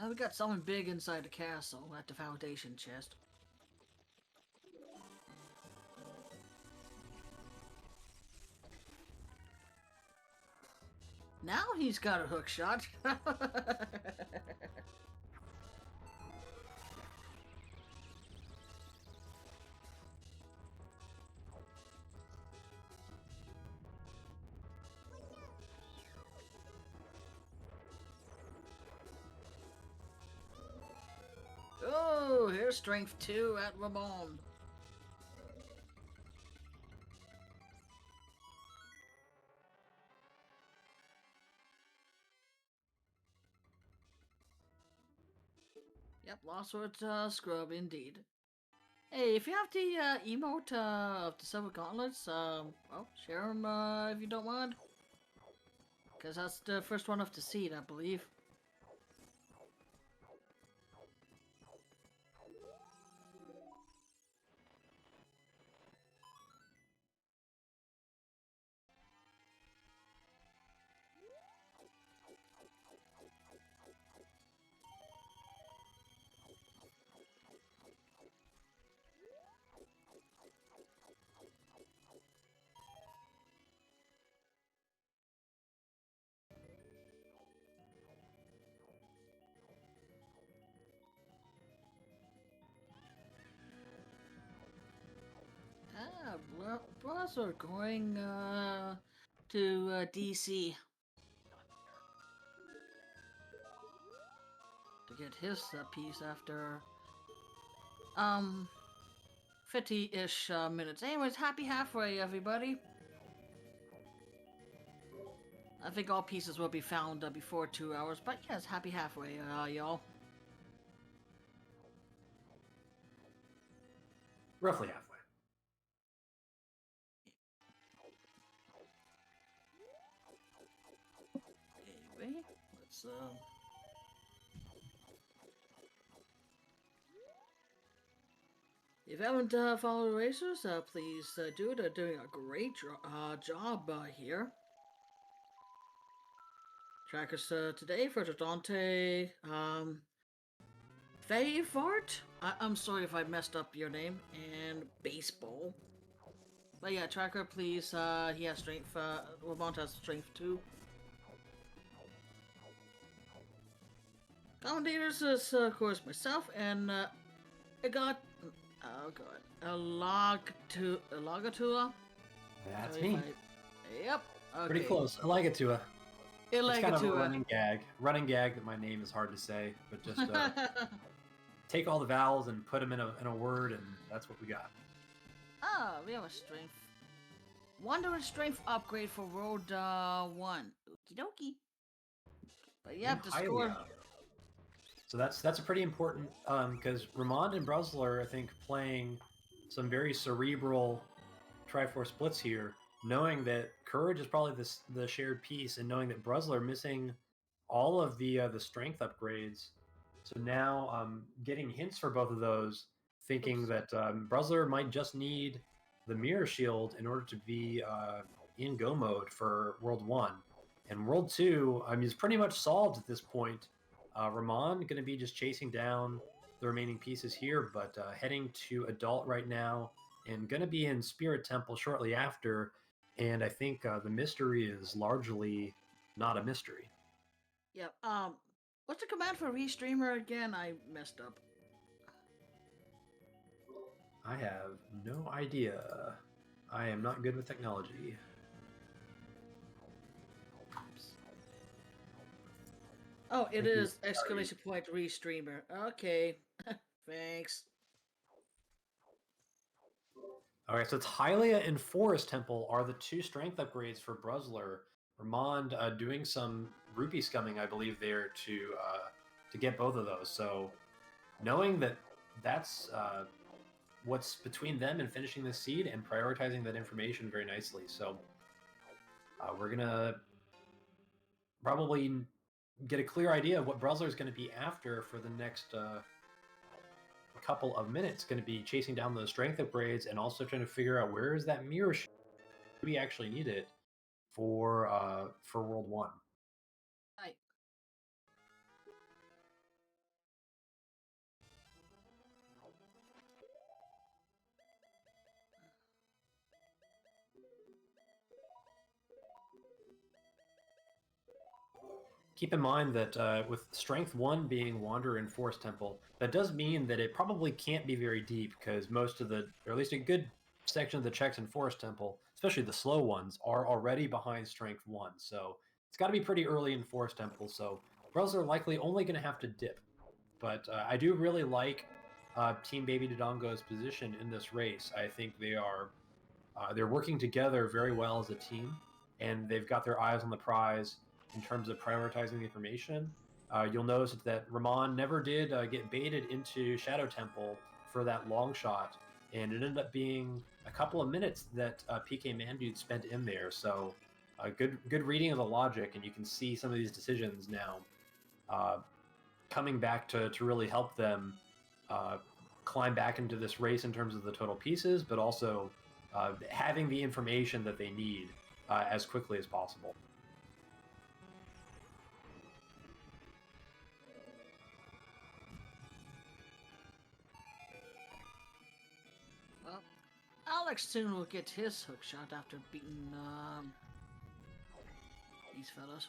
We got something big inside the castle at the foundation chest. Now he's got a hook shot. Oh, here's strength 2 at Ramond. Yep, Lost Sword Scrub indeed. Hey, if you have the emote of the Silver Gauntlets, well, share them if you don't mind. Because that's the first one off the seed, I believe. Bruzzler going to DC to get his piece after 50-ish minutes. Anyways, happy halfway, everybody. I think all pieces will be found before 2 hours, but yes, happy halfway, y'all. Roughly halfway. Anyway, let's if you haven't followed the racers, please do. They're doing a great job here. Trackers today for Dodongo, Favart. I'm sorry if I messed up your name, and Baseball. But yeah, Tracker, please. He has strength. Ramond has strength 2. Commentators is of course myself, and I got Alagatua. That's me. Yep. Okay. Pretty close. Alagatua. It's kind of a Alagatua. running gag that my name is hard to say, but just take all the vowels and put them in a word, and that's what we got. Ah, we have a strength. Wanderer strength upgrade for World 1. Okie dokie. But yeah, the score. So that's a pretty important because Ramond and Bruzzler, I think, playing some very cerebral Triforce splits here, knowing that Courage is probably the shared piece, and knowing that Bruzzler missing all of the strength upgrades. So now getting hints for both of those, thinking that Bruzzler might just need the Mirror Shield in order to be in go mode for World 1. And World 2, is pretty much solved at this point. Ramond going to be just chasing down the remaining pieces here, but heading to Adult right now, and going to be in Spirit Temple shortly after. And I think the mystery is largely not a mystery. Yep. What's the command for restreamer again? I messed up. I have no idea. I am not good with technology. Oh, it is exclamation point restreamer. Okay. Thanks. Alright, so it's Hylia and Forest Temple are the 2 strength upgrades for Bruzzler. Ramond doing some rupee scumming, I believe, there to get both of those. So knowing that that's what's between them and finishing the seed and prioritizing that information very nicely. So we're going to probably get a clear idea of what Bruzzler is going to be after for the next couple of minutes. Going to be chasing down those strength upgrades and also trying to figure out where is that mirror shield. Do we actually need it for World 1? Right. keep in mind that with Strength 1 being Wanderer and Forest Temple, that does mean that it probably can't be very deep, because most of the, or at least a good section of the checks in Forest Temple, especially the slow ones, are already behind Strength 1. So it's got to be pretty early in Forest Temple, so Bruzzler are likely only going to have to dip. But I do really like Team Baby Dodongo's position in this race. I think they're working together very well as a team, and they've got their eyes on the prize in terms of prioritizing the information. You'll notice that Ramond never did get baited into Shadow Temple for that long shot, and it ended up being a couple of minutes that pkmandude spent in there. So good reading of the logic, and you can see some of these decisions now coming back to really help them climb back into this race in terms of the total pieces, but also having the information that they need as quickly as possible. Well, Aleks soon will get his hook shot after beating these fellas.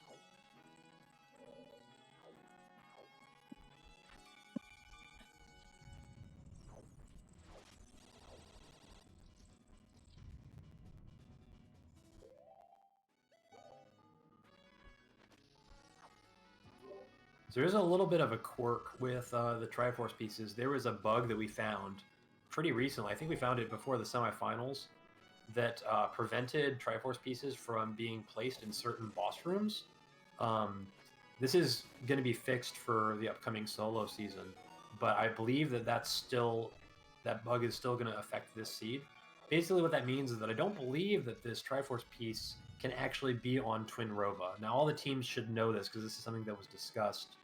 So there's a little bit of a quirk with the Triforce pieces. There was a bug that we found pretty recently. I think we found it before the semifinals that prevented Triforce pieces from being placed in certain boss rooms. This is going to be fixed for the upcoming solo season, but I believe that that bug is still going to affect this seed. Basically, what that means is that I don't believe that this Triforce piece can actually be on Twin Rova. Now, all the teams should know this because this is something that was discussed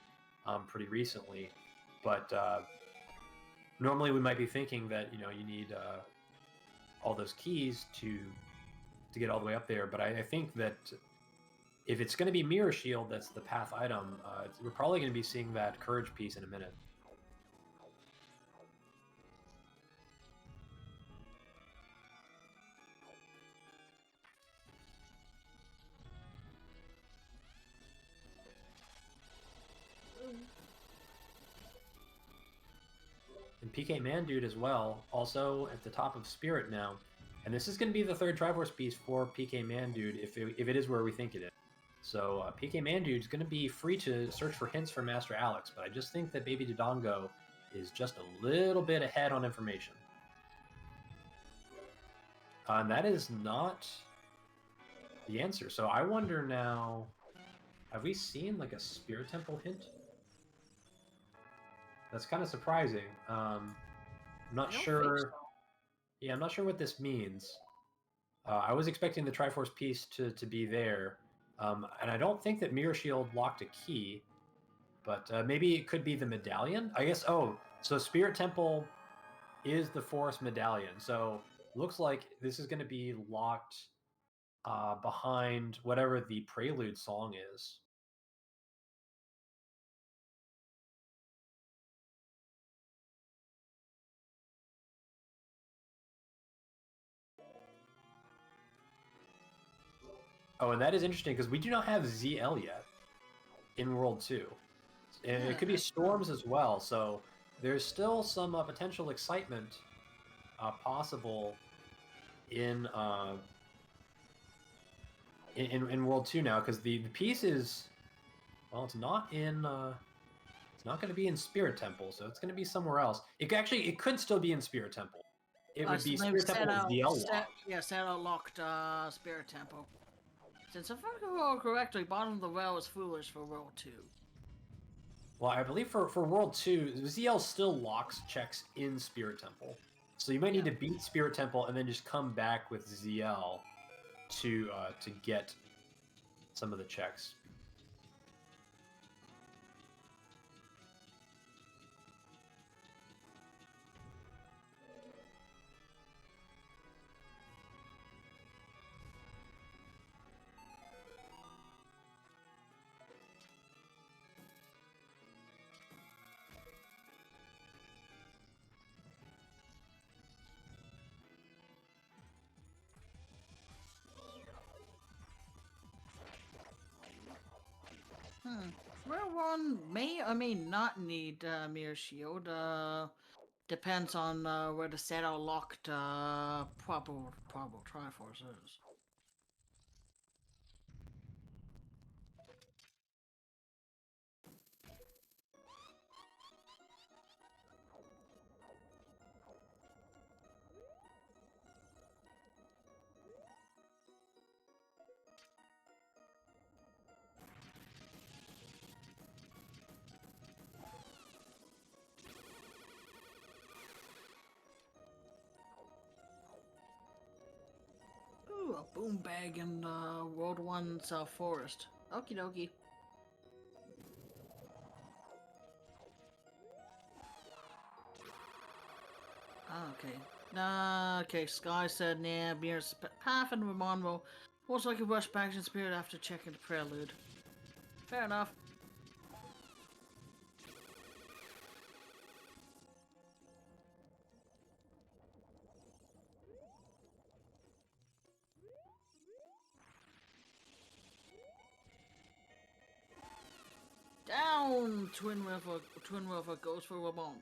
pretty recently. But normally we might be thinking that you need all those keys to get all the way up there. But I think that if it's going to be Mirror Shield that's the path item, we're probably going to be seeing that Courage piece in a minute. And pkmandude as well, also at the top of Spirit now. And this is going to be the third Triforce piece for pkmandude if it is where we think it is. So pkmandude is going to be free to search for hints from Master Aleks, but I just think that Baby Dodongo is just a little bit ahead on information. And that is not the answer. So I wonder now, have we seen like a Spirit Temple hint? That's kind of surprising. I'm not sure. So. Yeah, I'm not sure what this means. I was expecting the Triforce piece to be there, and I don't think that Mirror Shield locked a key, but maybe it could be the medallion. I guess. Oh, so Spirit Temple is the Forest medallion. So looks like this is going to be locked behind whatever the Prelude song is. Oh, and that is interesting because we do not have ZL yet in World 2. And it could be Storms as well, so there's still some potential excitement possible in World 2 now, because the piece is, well, it's not going to be in Spirit Temple, so it's going to be somewhere else. It could still be in Spirit Temple. It would be Spirit Temple with ZL locked. Yeah, Sarah locked Spirit Temple. Since if I recall correctly, bottom of the well is foolish for World 2. Well, I believe for World 2, ZL still locks checks in Spirit Temple. So you might need to beat Spirit Temple and then just come back with ZL to get some of the checks. Rare one may or may not need Mirror Shield. Depends on where the set or locked probable Triforce is. Ooh, a boom bag in World 1's forest. Okie dokie. Okay, Sky said, nah, Mirror's path and Ramond will most likely rush back in spirit after checking the prelude. Fair enough. Down! Twin River goes for Ramond.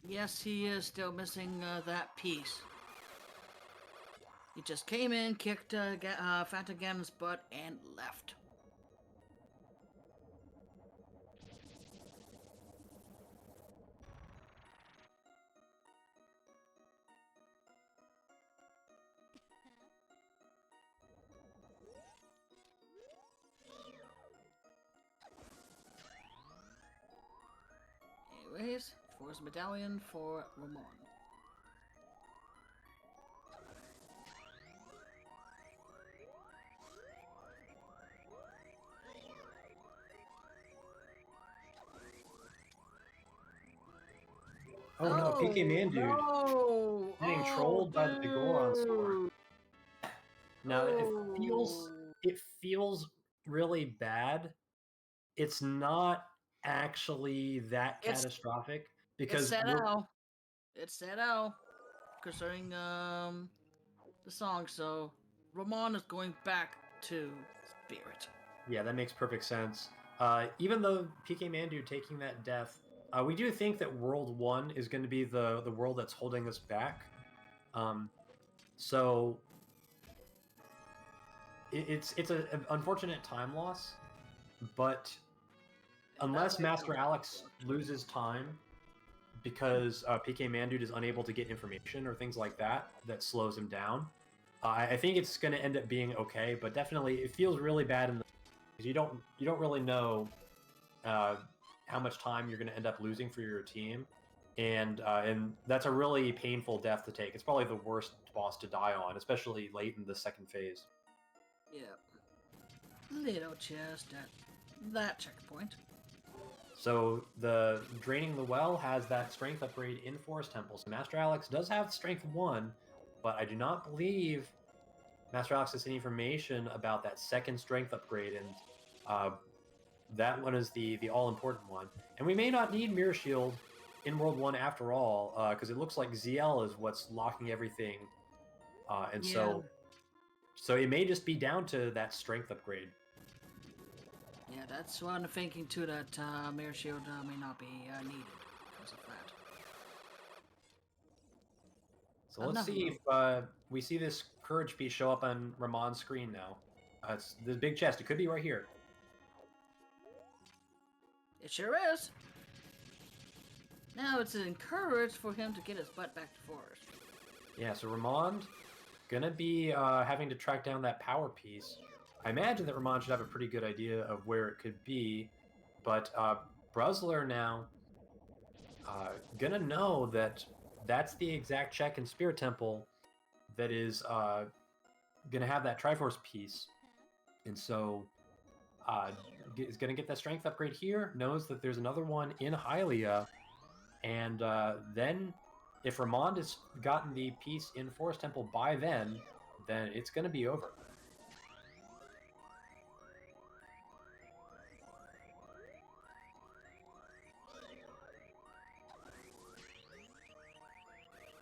Yes, he is still missing that piece. He just came in, kicked Fatagan's butt, and left. Anyways, Force Medallion for Ramond. Oh no, pkmandude No! getting trolled by the Goron sword. Now it feels really bad. It's not actually that catastrophic because It's said out concerning the song, so Ramond is going back to Spirit. yeah, that makes perfect sense. Even though pkmandude taking that death, we do think that World 1 is going to be the world that's holding us back. So it's an unfortunate time loss, but unless Master Aleks loses time because pkmandude is unable to get information or things like that that slows him down, I think it's going to end up being okay. But definitely, it feels really bad because you don't really know how much time you're going to end up losing for your team, and that's a really painful death to take. It's probably the worst boss to die on, especially late in the second phase. Yeah. Little chest at that checkpoint. So the draining the well has that strength upgrade in Forest Temple. So Master Aleks does have strength 1, but I do not believe Master Aleks has any information about that second strength upgrade, and that one is the all-important one. And we may not need Mirror Shield in World 1 after all, because it looks like ZL is what's locking everything. So it may just be down to that strength upgrade. Yeah, that's what I'm thinking too, that Mirror Shield may not be needed because of that. So let's see if we see this courage piece show up on Ramond's screen now. It's this big chest. It could be right here. It sure is. Now it's encouraged for him to get his butt back to Forest. Yeah, so Ramond gonna be having to track down that power piece. I imagine that Ramond should have a pretty good idea of where it could be, but Bruzzler now gonna know that that's the exact check in Spirit Temple that is gonna have that Triforce piece, and so is gonna get that strength upgrade here. Knows that there's another one in Hylia, and then if Ramond has gotten the piece in Forest Temple by then it's gonna be over.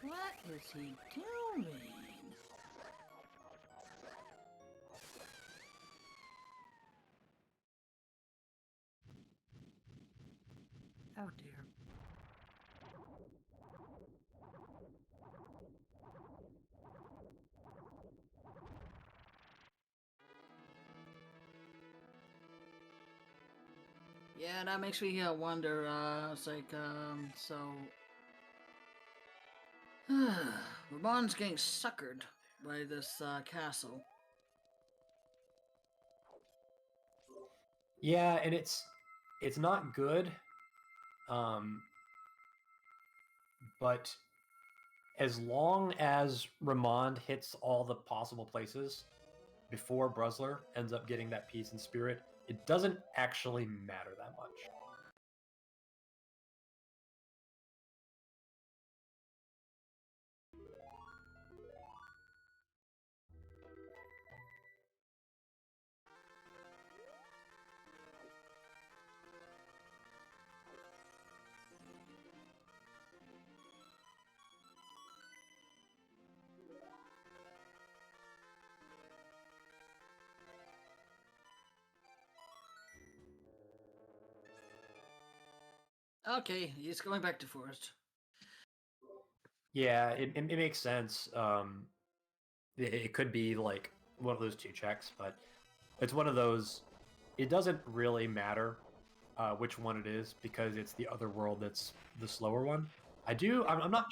What is he doing? Oh dear. Yeah, that makes me wonder, it's like, so... Ramond's getting suckered by this, castle. Yeah, and it's not good. But as long as Ramond hits all the possible places before Bruzzler ends up getting that piece in spirit, it doesn't actually matter that much. Okay, he's going back to forest. Yeah, it makes sense. It could be like one of those 2 checks, but it's one of those. It doesn't really matter which one it is because it's the other world that's the slower one. I'm not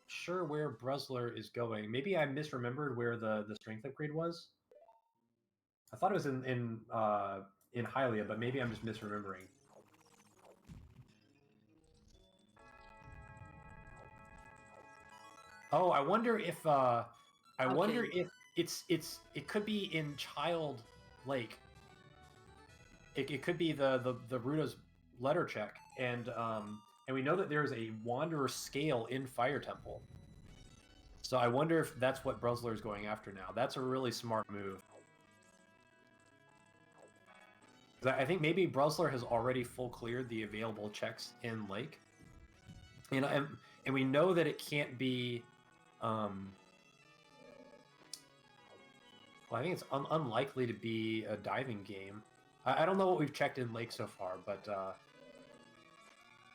sure where Bruzzler is going. Maybe I misremembered where the strength upgrade was. I thought it was in Hylia, but maybe I'm just misremembering. Oh, I wonder if it could be in Child Lake. It could be the Ruda's letter check, and we know that there's a Wanderer scale in Fire Temple. So I wonder if that's what Bruzzler is going after now. That's a really smart move. I think maybe Bruzzler has already full cleared the available checks in Lake. You know, and we know that it can't be. Well, I think it's unlikely to be a diving game. I don't know what we've checked in Lake so far, but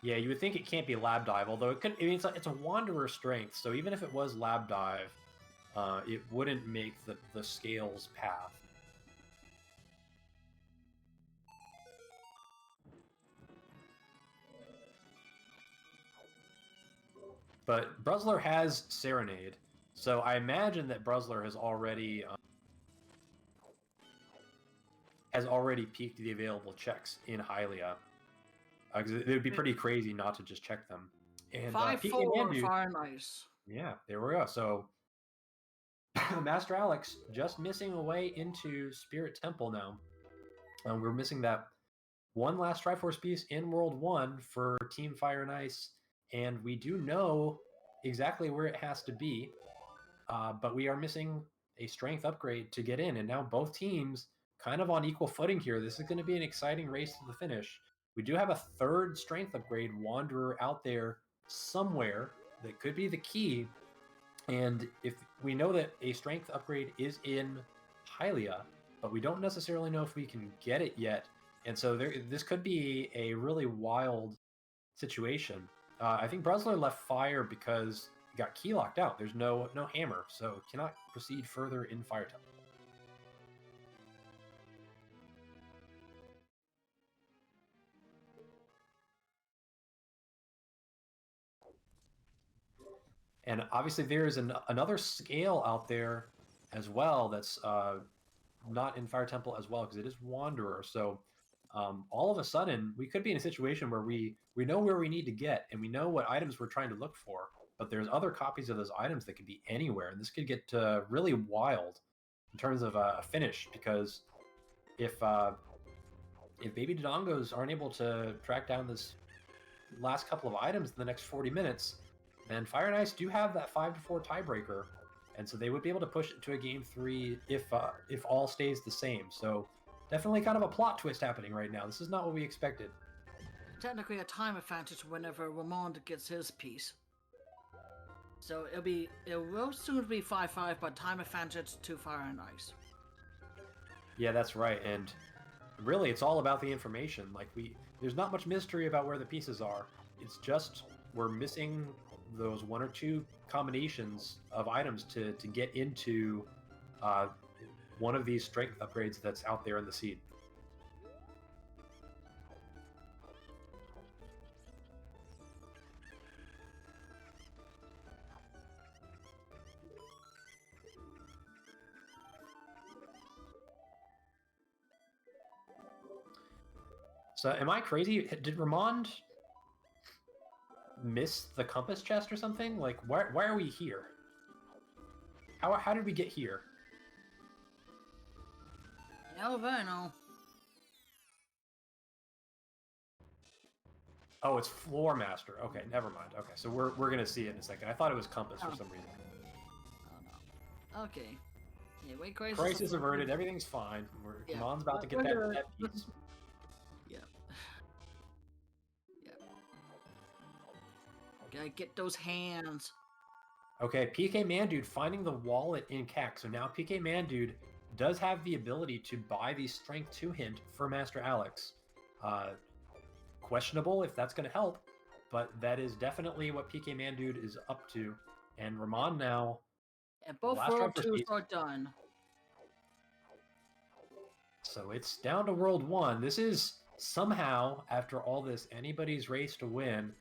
yeah, you would think it can't be Lab Dive, although it could. I mean, it's a Wanderer strength, so even if it was Lab Dive, it wouldn't make the scales path. But Bruzzler has Serenade, so I imagine that Bruzzler has already peaked the available checks in Hylia. Because it would be pretty crazy not to just check them. And 5-4, fire nice. Yeah, there we go. So Master Aleks just missing away into Spirit Temple now. We're missing that one last Triforce piece in World 1 for Team Fire and Ice, and we do know exactly where it has to be, but we are missing a strength upgrade to get in, and now both teams kind of on equal footing here. This is going to be an exciting race to the finish. We do have a 3rd strength upgrade Wanderer out there somewhere that could be the key, and if we know that a strength upgrade is in Hylia, but we don't necessarily know if we can get it yet, and so this could be a really wild situation. I think Bruzzler left Fire because he got key locked out. There's no hammer, so cannot proceed further in Fire Temple. And obviously there is another scale out there as well that's not in Fire Temple as well, because it is Wanderer. So all of a sudden, we could be in a situation where we know where we need to get, and we know what items we're trying to look for, but there's other copies of those items that could be anywhere, and this could get really wild in terms of a finish, because if Baby Dodongos aren't able to track down this last couple of items in the next 40 minutes, then Fire and Ice do have that 5-4 tiebreaker, and so they would be able to push it to a game 3 if all stays the same. So definitely kind of a plot twist happening right now. This is not what we expected. Technically a time advantage whenever Ramond gets his piece. So it will soon be 5-5, but time advantage to fire and ice. Yeah, that's right. And really, it's all about the information. Like there's not much mystery about where the pieces are. It's just we're missing those one or two combinations of items to get into one of these strength upgrades that's out there in the seed. So, am I crazy? Did Ramond miss the compass chest or something? Like, why are we here? How did we get here? No, no. Oh, it's Floor Master. Okay, never mind. Okay, so we're gonna see it in a second. I thought it was compass for some reason. Oh no. Okay. Yeah, wait, Crisis averted. Everything's fine. Ramond's about to get that piece. Yeah. Yeah. Gotta get those hands. Okay, pkmandude finding the wallet in CAC. So now pkmandude does have the ability to buy the Strength 2 hint for Master Aleks. Questionable if that's going to help, but that is definitely what pkmandude is up to. And Ramond now... And both World 2s are done. So it's down to World 1. This is somehow, after all this, anybody's race to win.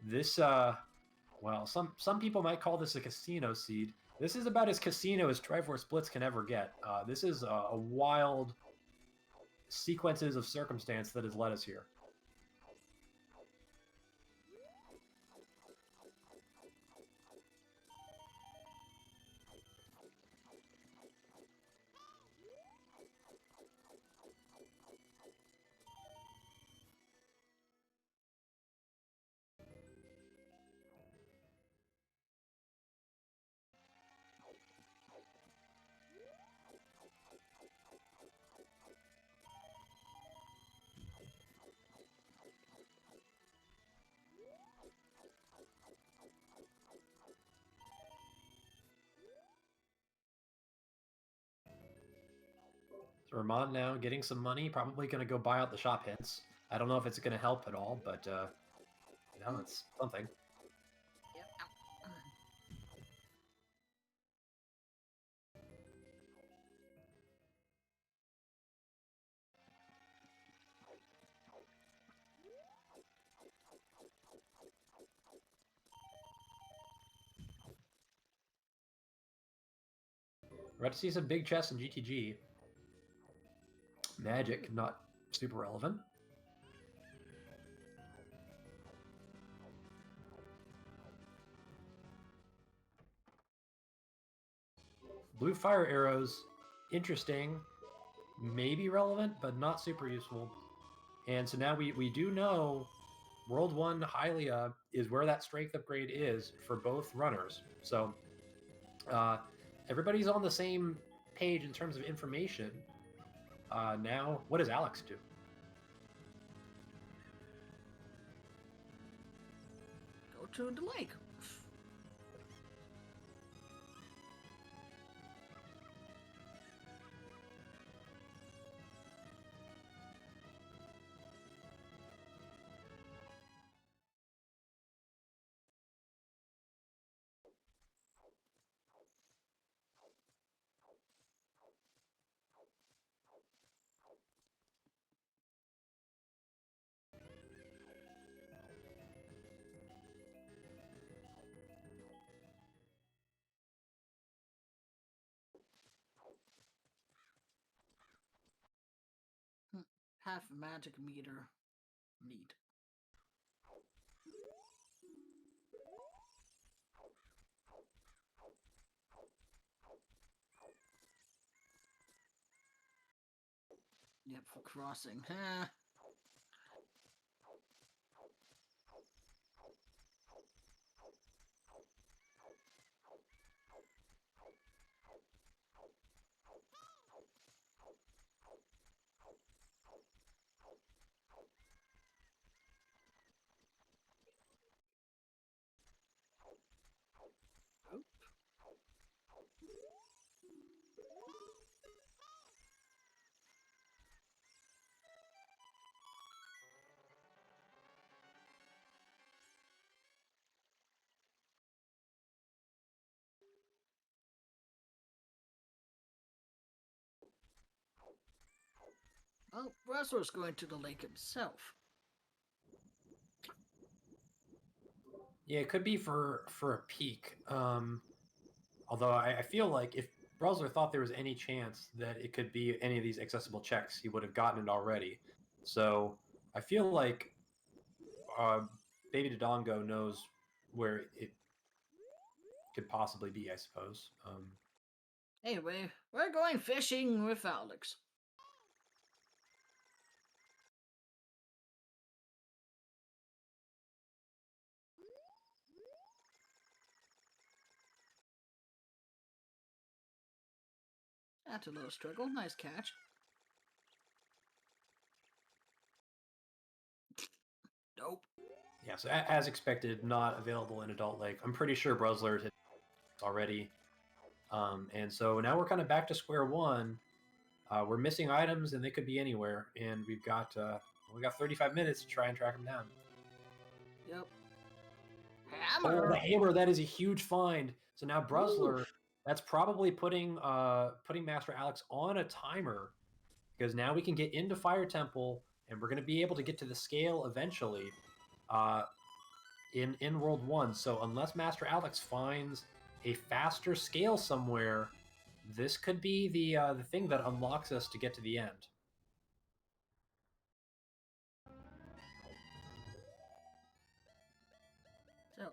This, well, some people might call this a casino seed. This is about as casino as Triforce Splits can ever get. This is a wild sequences of circumstance that has led us here. So Ramond now getting some money, probably going to go buy out the shop hints. I don't know if it's going to help at all, but you know, it's something. We're about to see some big chests in GTG. Magic, not super relevant. Blue fire arrows, interesting, maybe relevant, but not super useful. And so now we do know World 1 Hylia is where that strength upgrade is for both runners. So everybody's on the same page in terms of information. Now, what does Aleks do? Go to the lake. Half magic meter. Neat. Yep, for crossing. Huh. Oh, Bruzzler's going to the lake himself. Yeah, it could be for a peak. Although I feel like if Bruzzler thought there was any chance that it could be any of these accessible checks, he would have gotten it already. So I feel like Baby Dodongo knows where it could possibly be, I suppose. Anyway, we're going fishing with Aleks. That's a little struggle. Nice catch. Nope. Yeah, so as expected, not available in Adult Lake. I'm pretty sure Bruzzler hit already. And so now we're kind of back to square one. We're missing items, and they could be anywhere. And we got 35 minutes to try and track them down. Yep. Oh, Hammer! the hammer! That is a huge find. So now Bruzzler, that's probably putting Master Aleks on a timer, because now we can get into Fire Temple, and we're going to be able to get to the scale eventually. In World 1. So unless Master Aleks finds a faster scale somewhere, this could be the thing that unlocks us to get to the end. So,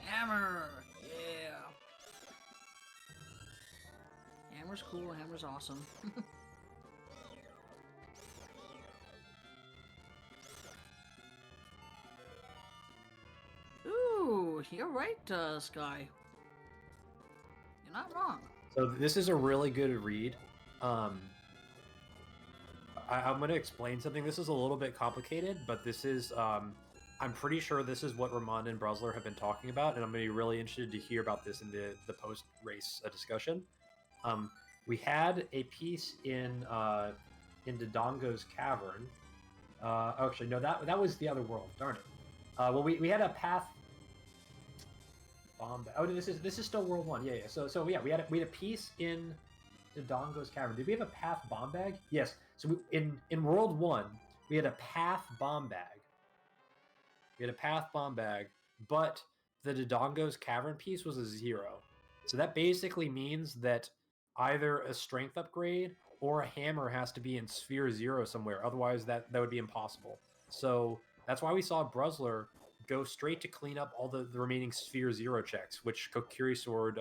hammer! Yeah! Hammer's cool, hammer's awesome. Ooh, you're right, Sky. You're not wrong. So this is a really good read. I'm going to explain something. This is a little bit complicated, but this is I'm pretty sure this is what Ramond and Bruzzler have been talking about, and I'm going to be really interested to hear about this in the post-race discussion. We had a piece in Dodongo's cavern. Actually, no, that was the other world. Darn it. Well, we had a path. Oh, this is still World 1. Yeah. So yeah, we had a piece in Dodongo's cavern. Did we have a path bomb bag? Yes. So in World 1, we had a path bomb bag. But the Dodongo's cavern piece was a 0. So that basically means that either a strength upgrade or a hammer has to be in Sphere 0 somewhere. Otherwise, that would be impossible. So that's why we saw Bruzzler go straight to clean up all the remaining Sphere 0 checks, which Kokiri Sword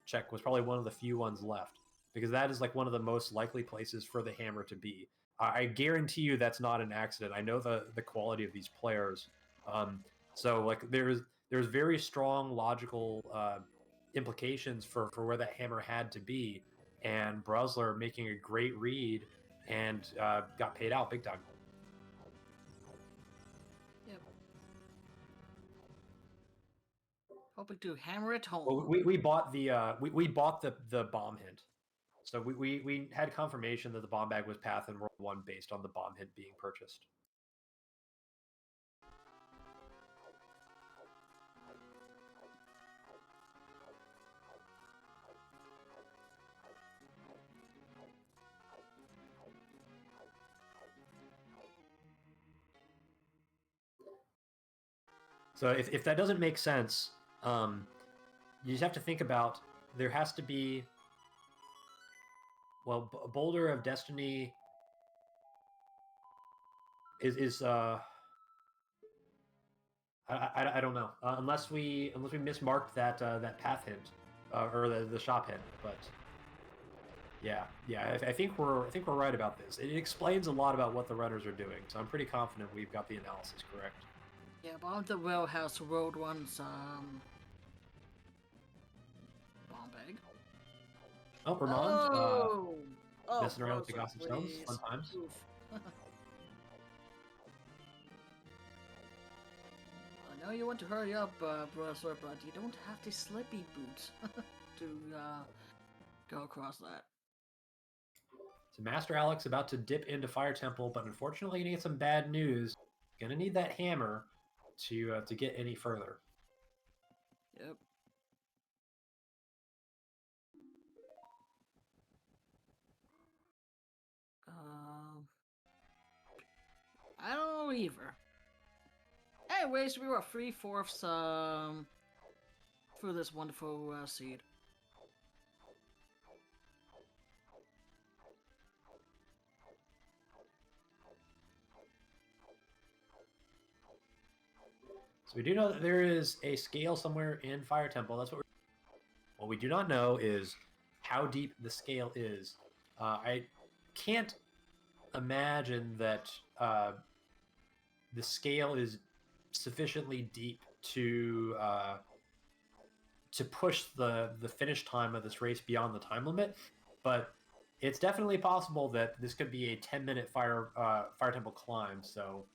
check was probably one of the few ones left, because that is like one of the most likely places for the hammer to be. I guarantee you that's not an accident. I know the quality of these players. So like there's very strong logical implications for where that hammer had to be, and Bruzzler making a great read and got paid out big time. Yep. Hoping to hammer it home. Well, we bought we bought the bomb hint, so we had confirmation that the bomb bag was path in World 1 based on the bomb hint being purchased. So if that doesn't make sense, you just have to think about, there has to be, well, Boulder of Destiny is I don't know, unless we mismarked that that path hint or the shop hint, but yeah, I think we're right about this. It explains a lot about what the runners are doing, so I'm pretty confident we've got the analysis correct. Yeah, bomb the well house road one's bomb bag. Oh, Ramond, Oh, messing around with the Bruzzler, gossip stones, fun please. times. Oof. I know you want to hurry up, Bruzzler, but you don't have the slippy boots to go across that. So Master Aleks about to dip into Fire Temple, but unfortunately gonna get some bad news. Gonna need that hammer to get any further. Yep. I don't know either. Anyways, we were 3/4 through this wonderful seed. So we do know that there is a scale somewhere in Fire Temple. That's what we do not know is how deep the scale is. I can't imagine that the scale is sufficiently deep to push the finish time of this race beyond the time limit, but it's definitely possible that this could be a 10-minute Fire Temple climb. So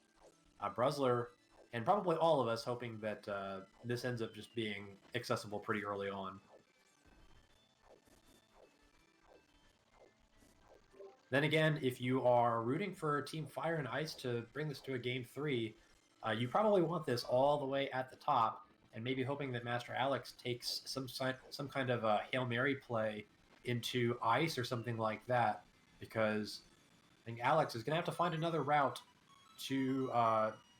Bruzzler and probably all of us hoping that this ends up just being accessible pretty early on. Then again, if you are rooting for Team Fire and Ice to bring this to a Game 3, you probably want this all the way at the top, and maybe hoping that Master Aleks takes some kind of a Hail Mary play into Ice or something like that, because I think Aleks is going to have to find another route to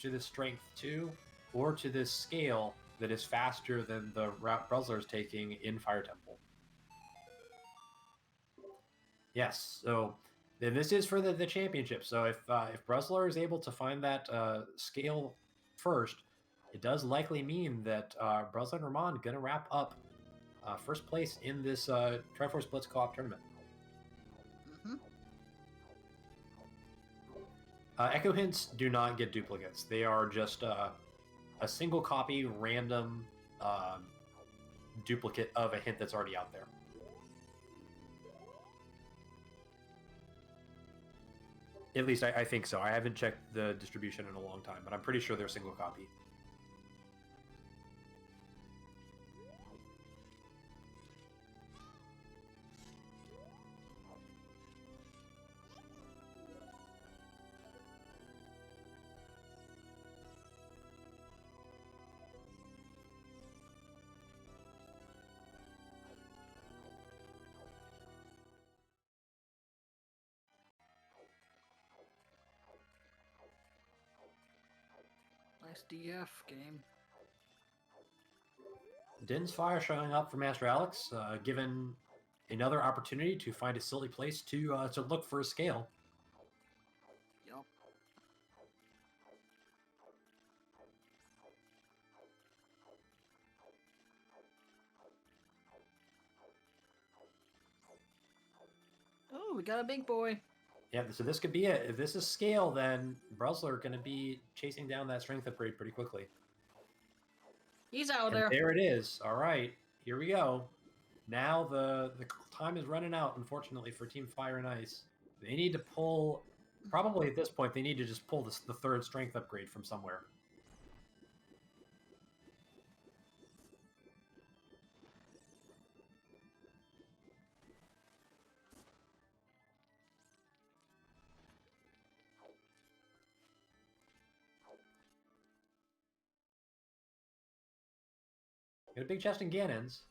this Strength 2 or to this scale that is faster than the route Bruzzler is taking in Fire Temple. Yes, so then this is for the championship. So if Bruzzler is able to find that scale first, it does likely mean that Bruzzler and Ramond going to wrap up first place in this Triforce Blitz co-op tournament. Mm-hmm. Echo hints do not get duplicates. They are just a single copy, random duplicate of a hint that's already out there. At least I think so. I haven't checked the distribution in a long time, but I'm pretty sure they're single copy. Nice DF game. Din's Fire showing up for Master Aleks, given another opportunity to find a silly place to look for a scale. Yup. Oh, we got a big boy. Yeah, so this could be it. If this is scale, then Bruzzler going to be chasing down that strength upgrade pretty quickly. He's out And there. there it is. All right, here we go. Now the time is running out, unfortunately, for Team Fire and Ice. They need to pull, probably at this point, they need to just pull the third strength upgrade from somewhere. Got a big chest in Ganon's.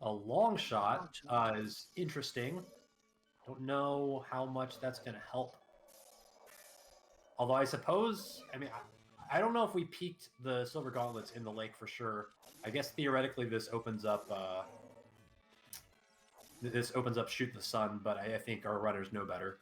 A long shot is interesting. Don't know how much that's going to help. Although I suppose, I mean, I don't know if we peaked the Silver Gauntlets in the lake for sure. I guess theoretically this opens up Shoot the Sun, but I think our runners know better.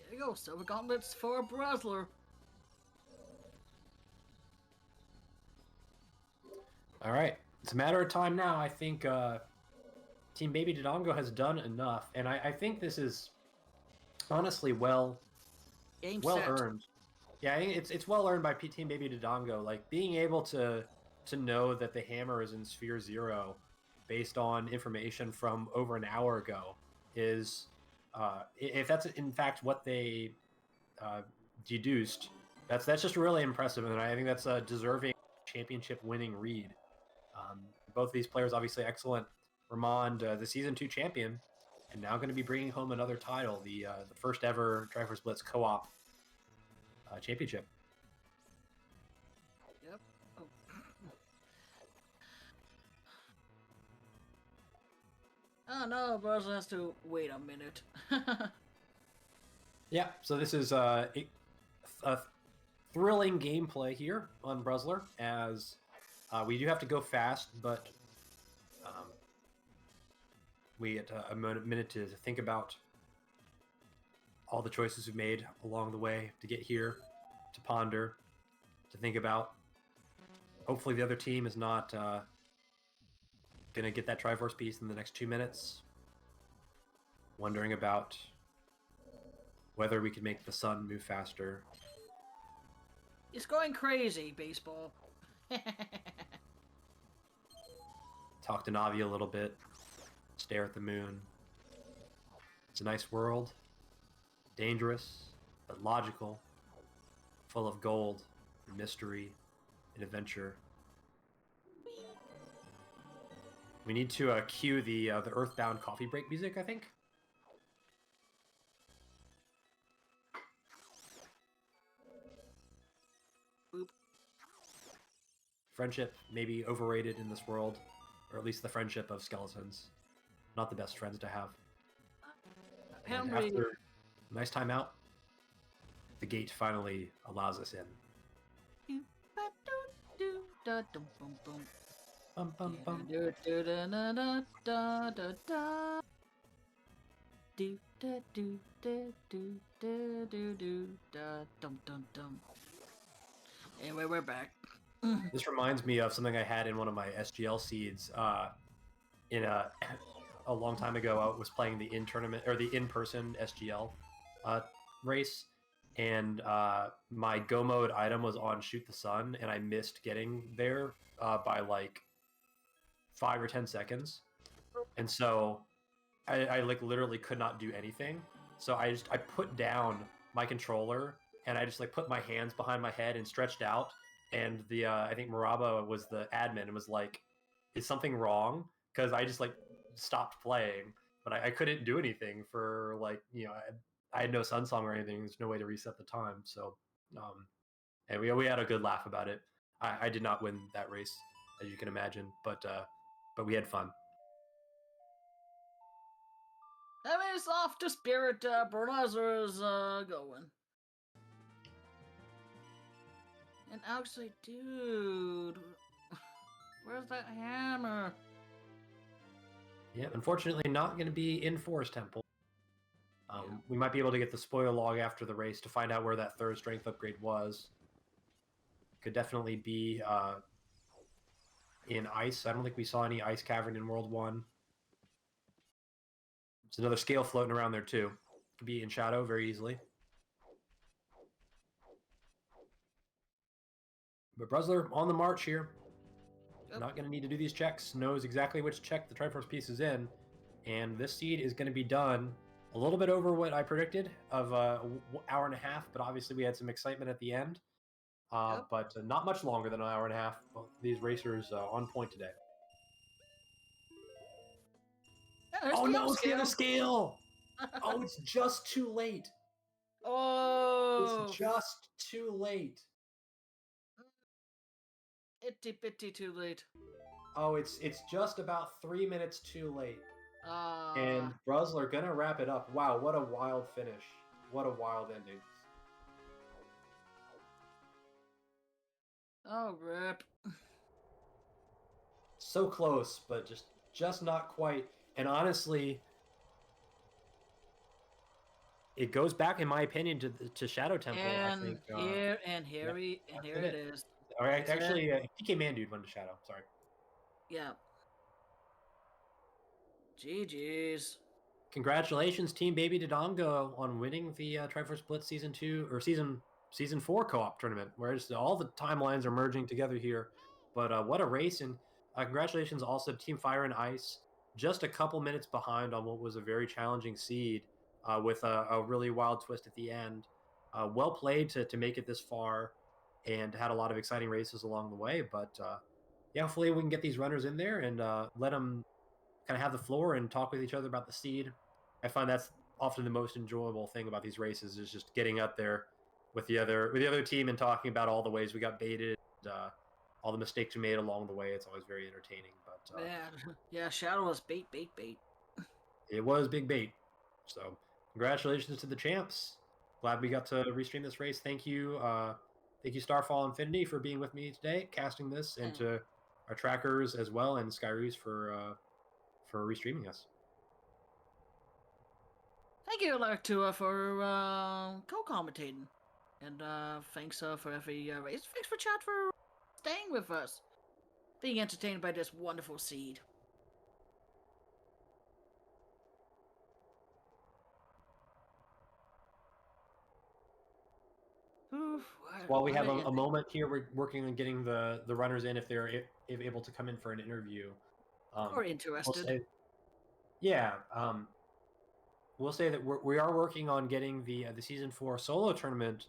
There you go, Silver Gauntlets for Bruzzler. All right, it's a matter of time now. I think Team Baby Dodongo has done enough, and I think this is honestly well earned. Yeah, I think it's well earned by Team Baby Dodongo. Like being able to know that the hammer is in Sphere 0 based on information from over an hour ago. is if that's in fact what they deduced, that's just really impressive, and I think that's a deserving championship-winning read. Both of these players obviously excellent. Ramond, the season 2 champion, and now going to be bringing home another title, the first ever Triforce Blitz co-op championship. Yep. Oh. Oh no, Bruzzler has to wait a minute. Yeah, so this is a thrilling gameplay here on Bruzzler, as we do have to go fast, but we get a minute to think about all the choices we've made along the way to get here, to ponder, to think about. Hopefully the other team is not going to get that Triforce piece in the next 2 minutes. Wondering about whether we can make the sun move faster. It's going crazy, baseball. Talk to Navi a little bit. Stare at the moon. It's a nice world. Dangerous, but logical. Full of gold, and mystery, and adventure. We need to cue the Earthbound coffee break music, I think. Boop. Friendship may be overrated in this world, or at least the friendship of skeletons. Not the best friends to have. And Apparently, after a nice time out, the gate finally allows us in. Bum, bum, bum. Anyway, we're back. This reminds me of something I had in one of my SGL seeds. In a long time ago, I was playing the in-tournament or the in-person SGL race, and my go mode item was on Shoot the Sun, and I missed getting there by like 5 or 10 seconds, and so I like literally could not do anything. So I put down my controller, and I just like put my hands behind my head and stretched out. And the I think Maraba was the admin and was like, "Is something wrong?" Because I just like stopped playing, but I couldn't do anything for like, you know, I had no Sun Song or anything. There's no way to reset the time. So and we had a good laugh about it. I did not win that race, as you can imagine, but we had fun. I mean, it's off to Spirit Bruzzler is going. And actually, dude, where's that hammer? Yeah, unfortunately, not going to be in Forest Temple. We might be able to get the spoiler log after the race to find out where that third strength upgrade was. Could definitely be in Ice. I don't think we saw any Ice Cavern in World 1. There's another scale floating around there, too. Could be in Shadow very easily. But Bruzzler on the march here. Yep. Not going to need to do these checks. Knows exactly which check the Triforce piece is in. And this seed is going to be done a little bit over what I predicted of an hour and a half. But obviously we had some excitement at the end. Yep. But not much longer than an hour and a half. Both these racers on point today. Yeah, there's Oh the no, it's the other upscale. scale! Oh, it's just too late. Oh, It's just too late. itty bitty too late. Oh, it's just about 3 minutes too late. Ah. And Bruzzler gonna wrap it up. Wow, what a wild finish. What a wild ending. Oh, rip. So close, but just not quite. And honestly, it goes back, in my opinion, to Shadow Temple. And I think. here been it it. is. All right, actually, pkmandude went to Shadow. Sorry. Yeah. GG's. Congratulations, Team Baby Dodongo, on winning the Triforce Blitz Season 2 or Season 4 co-op tournament, where all the timelines are merging together here. But what a race! And congratulations also to Team Fire and Ice. just a couple minutes behind on what was a very challenging seed, with a really wild twist at the end. Well played to make it this far, and had a lot of exciting races along the way. But yeah, hopefully we can get these runners in there and let them kind of have the floor and talk with each other about the seed. I find that's often the most enjoyable thing about these races, is just getting up there with the other team and talking about all the ways we got baited, all the mistakes we made along the way. It's always very entertaining. But Man, yeah, Shadow was bait. it was big bait. So congratulations to the champs. Glad we got to restream this race. Thank you, Starfall Infinity, for being with me today, casting this, and to our trackers as well, and Skyrees for restreaming us. Thank you, Aleks, for co-commentating, and thanks for every race. Thanks for chat for staying with us, being entertained by this wonderful seed. While we have a moment here, we're working on getting the runners in if they're able to come in for an interview. Or interested. We'll say that we are working on getting the season 4 solo tournament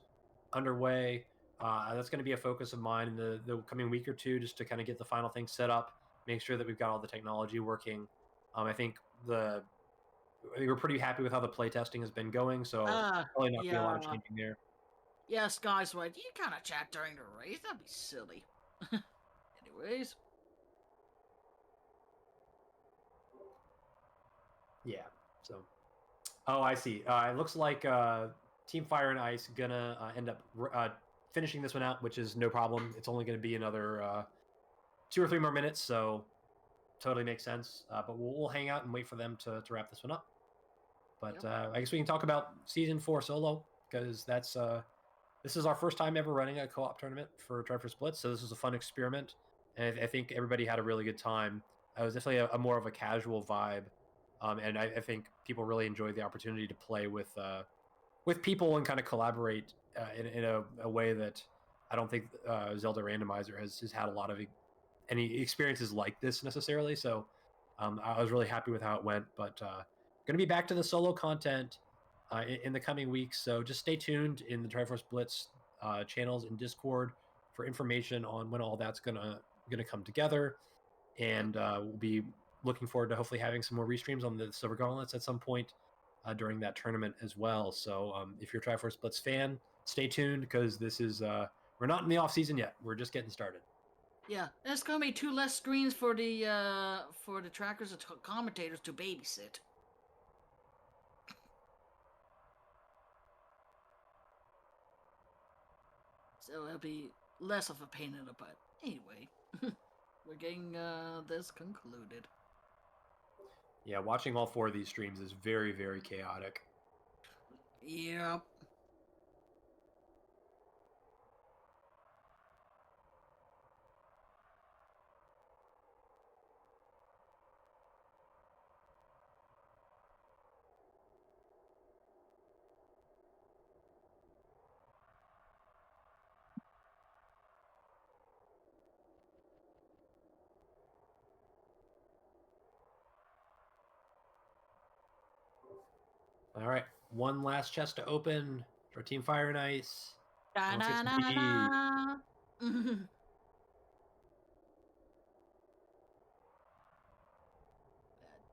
underway. That's going to be a focus of mine in the coming week or two, just to kind of get the final thing set up, make sure that we've got all the technology working. I think we're pretty happy with how the playtesting has been going, so probably not be a lot of changing there. Yes, guys, right? You kind of chat during the race. That'd be silly. Anyways. Yeah. So. Oh, I see. It looks like Team Fire and Ice gonna end up finishing this one out, which is no problem. It's only going to be another 2 or 3 more minutes, so totally makes sense. But we'll hang out and wait for them to wrap this one up. But I guess we can talk about Season 4 solo, because this is our first time ever running a co-op tournament for Triforce Blitz, so this is a fun experiment, and I think everybody had a really good time. It was definitely a more of a casual vibe, and I think people really enjoyed the opportunity to play with people and kind of collaborate in a way that I don't think Zelda Randomizer has had a lot of any experiences like this necessarily. So I was really happy with how it went, but going to be back to the solo content in the coming weeks. So just stay tuned in the Triforce Blitz channels in Discord for information on when all that's gonna come together, and we'll be looking forward to hopefully having some more restreams on the Silver Gauntlets at some point during that tournament as well. So if you're a Triforce Blitz fan, stay tuned, because this is we're not in the off season yet. We're just getting started. Yeah, there's gonna be 2 less screens for the trackers and commentators to babysit. So it'll be less of a pain in the butt. Anyway, we're getting this concluded. Yeah, watching all 4 of these streams is very, very chaotic. Yep. All right, one last chest to open for Team Fire and Ice.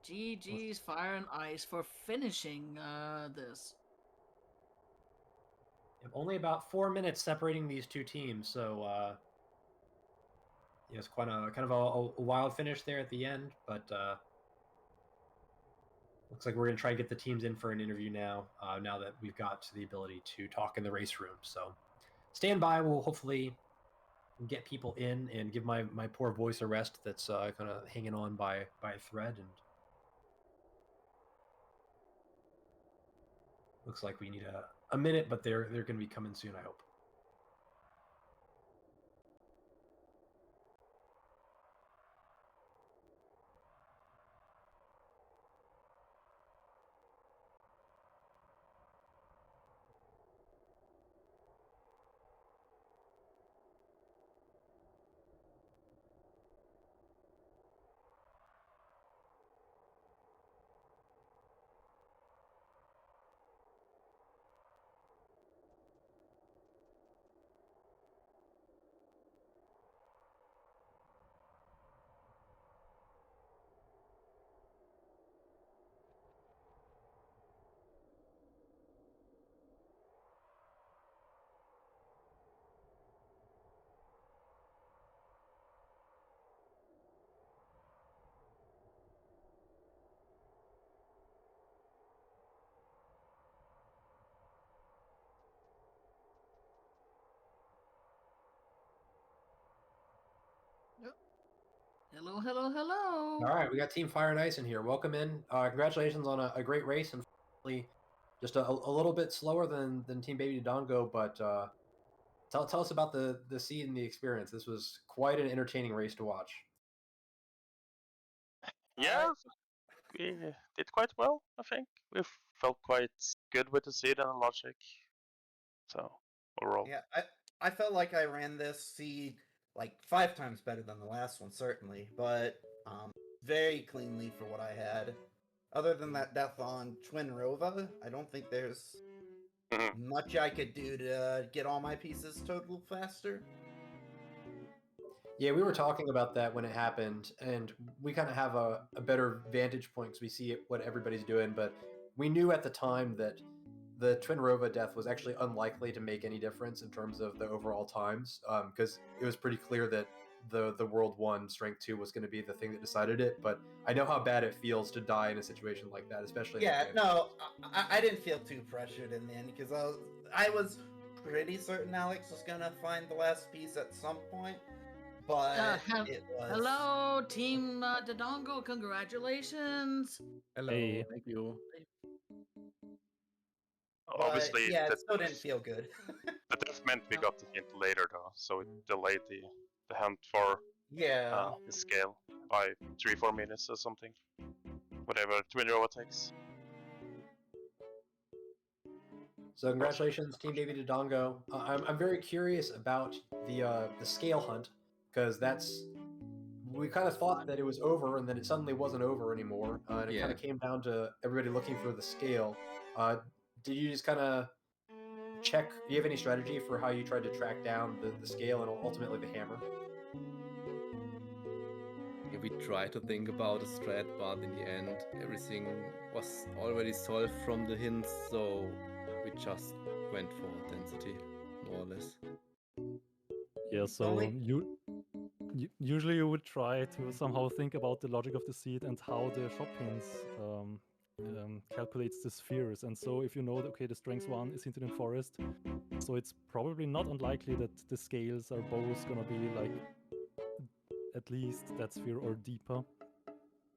GG's Fire and Ice for finishing this. Only about 4 minutes separating these 2 teams, so it's quite a kind of a wild finish there at the end. But looks like we're going to try and get the teams in for an interview now. Now that we've got the ability to talk in the race room, so stand by. We'll hopefully get people in and give my poor voice a rest. That's kind of hanging on by a thread, and looks like we need a minute, but they're going to be coming soon, I hope. Hello, hello, hello. All right, we got Team Fire and Ice in here. Welcome in. Congratulations on a great race, and just a little bit slower than Team Baby Dodongo, but tell us about the seed and the experience. This was quite an entertaining race to watch. Yeah, we did quite well, I think. We felt quite good with the seed and the logic. So, overall. Yeah, I felt like I ran this seed like 5 times better than the last one, certainly, but very cleanly for what I had. Other than that death on Twin Rova, I don't think there's much I could do to get all my pieces total faster. Yeah, we were talking about that when it happened, and we kind of have a better vantage point because we see what everybody's doing, but we knew at the time that the Twin Rova death was actually unlikely to make any difference in terms of the overall times, because it was pretty clear that the World 1 Strength 2 was going to be the thing that decided it, but I know how bad it feels to die in a situation like that, especially Yeah, no, I didn't feel too pressured in the end, because I was pretty certain Alex was going to find the last piece at some point. But it was... Hello, Team Dodongo. Congratulations. Hello. Hey. Thank you. But, Obviously, yeah, it still didn't feel good. the death meant we got the hint later, though, so it delayed the hunt for the scale by 3-4 minutes or something. Whatever Twin Rova takes. So congratulations, Team Baby Dodongo. I'm very curious about the scale hunt, because we kind of thought that it was over, and then it suddenly wasn't over anymore, and it kind of came down to everybody looking for the scale. Did you just kind of check? Do you have any strategy for how you tried to track down the scale and ultimately the hammer? Yeah, we tried to think about a strat, but in the end, everything was already solved from the hints, so we just went for density, more or less. Yeah, so usually you would try to somehow think about the logic of the seed and how the shop hints calculates the spheres. And so if you know that, okay, the strength 1 is hinted in forest, so it's probably not unlikely that the scales are both gonna be like at least that sphere or deeper.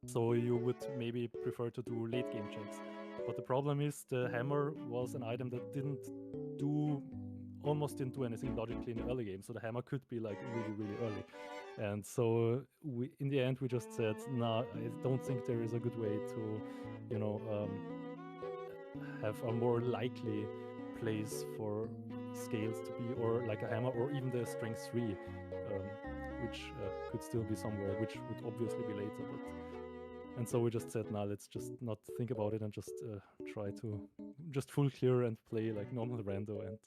So you would maybe prefer to do late game checks. But the problem is the hammer was an item that almost didn't do anything logically in the early game. So the hammer could be like really, really early. And so in the end, we just said, nah, I don't think there is a good way to, have a more likely place for scales to be, or like a hammer, or even the strength 3, which could still be somewhere, which would obviously be later. And so we just said, nah, let's just not think about it and just try to just full clear and play like normal rando and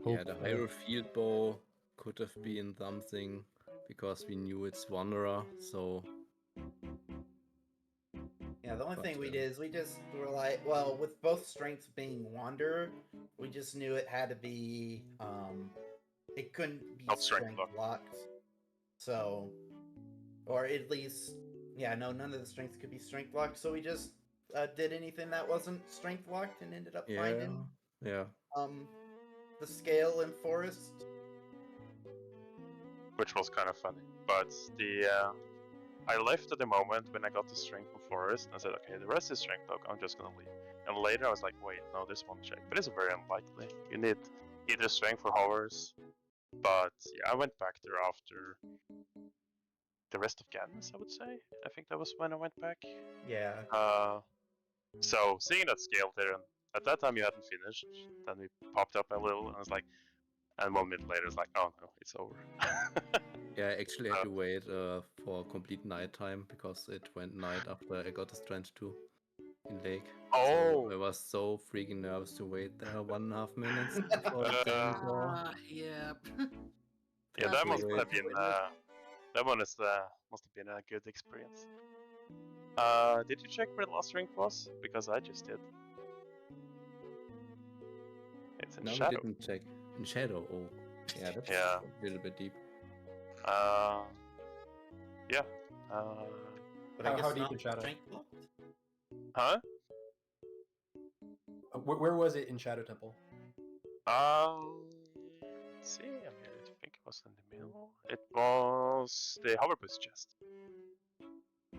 hope. Yeah, the higher field bow could have been something because we knew it's Wanderer, so... Yeah, the only thing we did is we just were like, well, with both strengths being Wanderer, we just knew it had to be, it couldn't be Not strength locked. So, or at least, yeah, no, none of the strengths could be strength locked, so we just did anything that wasn't strength locked and ended up finding the scale in forest. Which was kind of funny. But I left at the moment when I got the strength from forest and I said, okay, the rest is strength lock, I'm just gonna leave. And later I was like, wait, no, this one check. But it's very unlikely. You need either strength for hovers. But yeah, I went back there after the rest of Gadness, I would say. I think that was when I went back. Yeah. So seeing that scale there, and at that time you hadn't finished, then we popped up a little, and I was like, and 1 minute later it's like, oh no, it's over. Yeah, I actually had to wait for complete night time because it went night after I got the strength 2 in Lake. Oh! So I was so freaking nervous to wait there 1.5 minutes before the danger. Yep. Yeah, that must have been that one must have been a good experience. Did you check where the last rank was? Because I just did. It's in Shadow. We didn't check. In Shadow, oh. Yeah, that's a little bit deep. Yeah. But I guess how deep in Shadow? Huh? Where was it in Shadow Temple? Let's see. I think it was in the middle? It was the Hoverboost chest.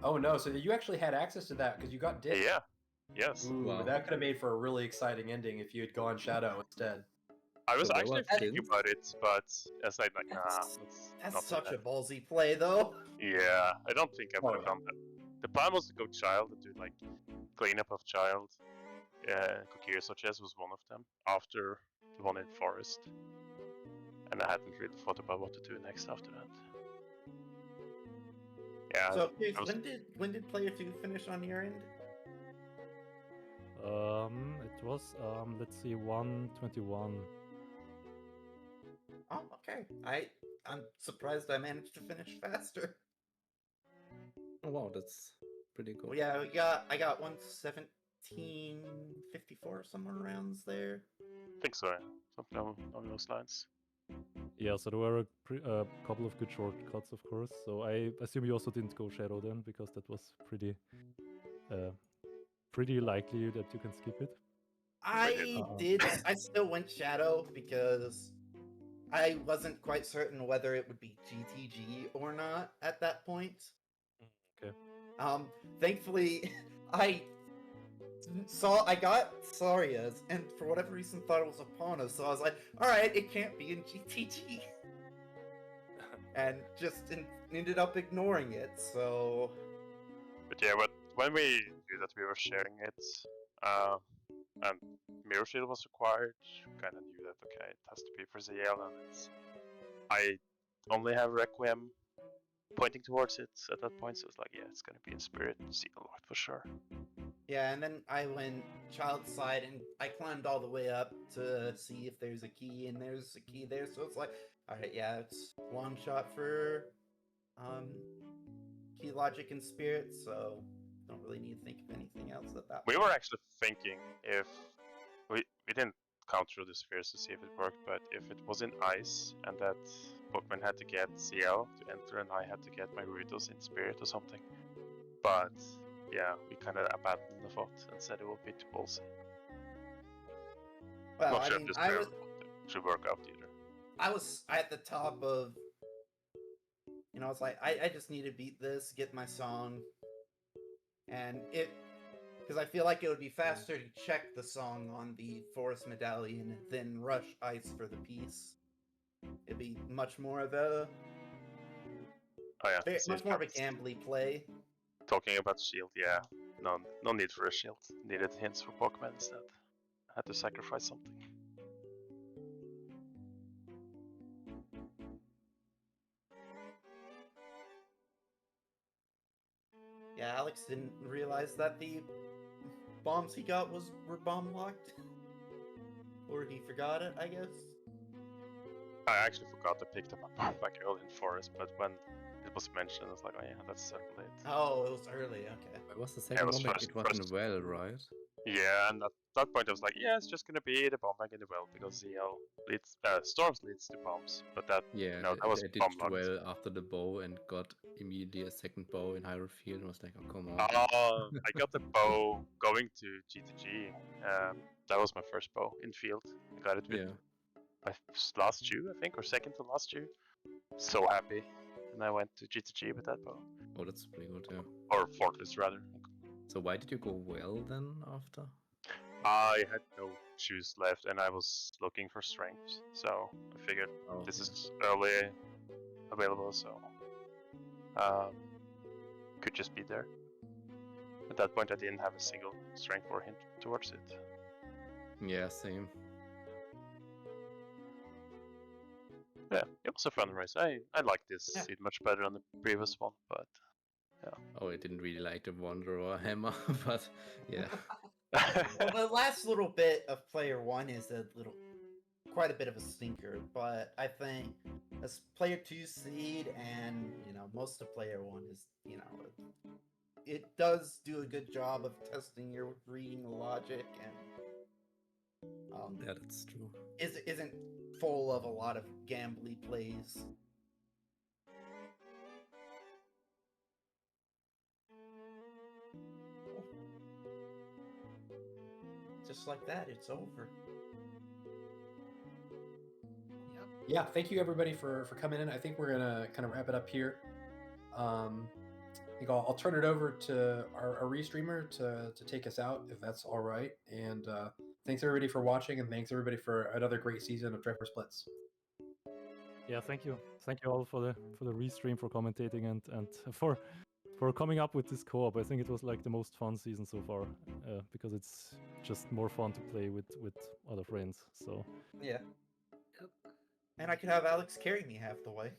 Oh no! So you actually had access to that because you got ditched. Yeah. Yes. Ooh, Wow. that could have made for a really exciting ending if you had gone Shadow instead. I was So there actually was thinking Sins? about it, but I said like, nah, That's- let's That's not do such that. a ballsy play, though. Yeah, I don't think I would have Oh, done that. The plan was to go Child and do like cleanup of Child. Kokiri Soches was one of them after the one in Forest, and I hadn't really thought about what to do next after that. Yeah. So, Pierce, I was- when did player 2 finish on your end? It was let's see, 121. Oh, okay. I'm surprised I managed to finish faster. Oh, wow, that's pretty good. Well, yeah, I got 117.54 somewhere around there. I think so. Yeah. Something along those lines. Yeah, so there were a couple of good shortcuts, of course. So I assume you also didn't go Shadow then, because that was pretty likely that you can skip it. I still went Shadow because I wasn't quite certain whether it would be GTG or not at that point. Okay. Thankfully, I got Saria's, and for whatever reason thought it was Epona, so I was like, alright, it can't be in GTG. And just ended up ignoring it, so... But yeah, but when we knew that we were sharing it, and Mirror Shield was required, we kind of knew that okay, it has to be for ZL, and I only have Requiem pointing towards it at that point, so it's like, yeah, it's gonna be in Spirit, Seal Lord for sure. Yeah, and then I went Child side, and I climbed all the way up to see if there's a key, and there's a key there, so it's like, alright, yeah, it's one shot for Key Logic and Spirit, so don't really need to think of anything else at that We point. were actually thinking if we didn't count through the spheres to see if it worked, but if it was in ice and that Pokemon had to get CL to enter and I had to get my Rutos in Spirit or something. But yeah, we kind of abandoned the thought and said it would be too ballsy. Well, Not I sure mean, if this I pair was should work out either. I was at the top of, you know, it's like, I just need to beat this, get my song, and because I feel like it would be faster to check the song on the Forest Medallion than rush ice for the piece. It'd be much more of a, Oh yeah, see, much more of a that's- gambly play. Talking about shield, yeah, no need for a shield. Needed hints for Pokemon instead. Had to sacrifice something. Yeah, Alex didn't realize that the bombs he got were bomb locked. Or he forgot it, I guess. I actually forgot to pick them up back early in Forest, but when it was mentioned, I was like, oh yeah, that's certainly it. Oh, it was early, okay. It was the second was one, but first- it was in first. well, right? Yeah, and at that point I was like, yeah, it's just gonna be the bomb bag in the well because ZL leads, Storms leads to bombs, but that Yeah, no, that was I bomb ditched locked. well after the bow and got immediately a second bow in Hierophile and was like, oh, come on. I got the bow going to GTG. That was my first bow in field. I got it with Yeah. my last chew, I think, or second to last chew. So happy, and I went to GTG with that bow, Oh, that's pretty good, yeah. or Fortress rather. So why did you go well then after? I had no shoes left, and I was looking for strength, so I figured Oh, this yeah. is early available, so could just be there. At that point, I didn't have a single strength or hint towards it. Yeah, same. Yeah, it was a fun race. I like this Yeah. seed much better than the previous one, but Oh, I didn't really like the Wanderer or Hammer, but yeah. Well, the last little bit of player 1 is quite a bit of a stinker, but I think as player 2 seed and, you know, most of player 1 is, you know, it does do a good job of testing your reading logic and Yeah, that's true. isn't full of a lot of gambly plays. Just like that, it's over. Yep. yeah, thank you everybody for coming in. I think we're gonna kind of wrap it up here. I think I'll turn it over to our restreamer to take us out, if that's all right. And thanks everybody for watching, and thanks everybody for another great season of Triforce Splits. Yeah, thank you all for the restream, for commentating, and for coming up with this co-op. I think it was like the most fun season so far, because it's just more fun to play with other friends. So Yeah. And I could have Alex carry me half the way.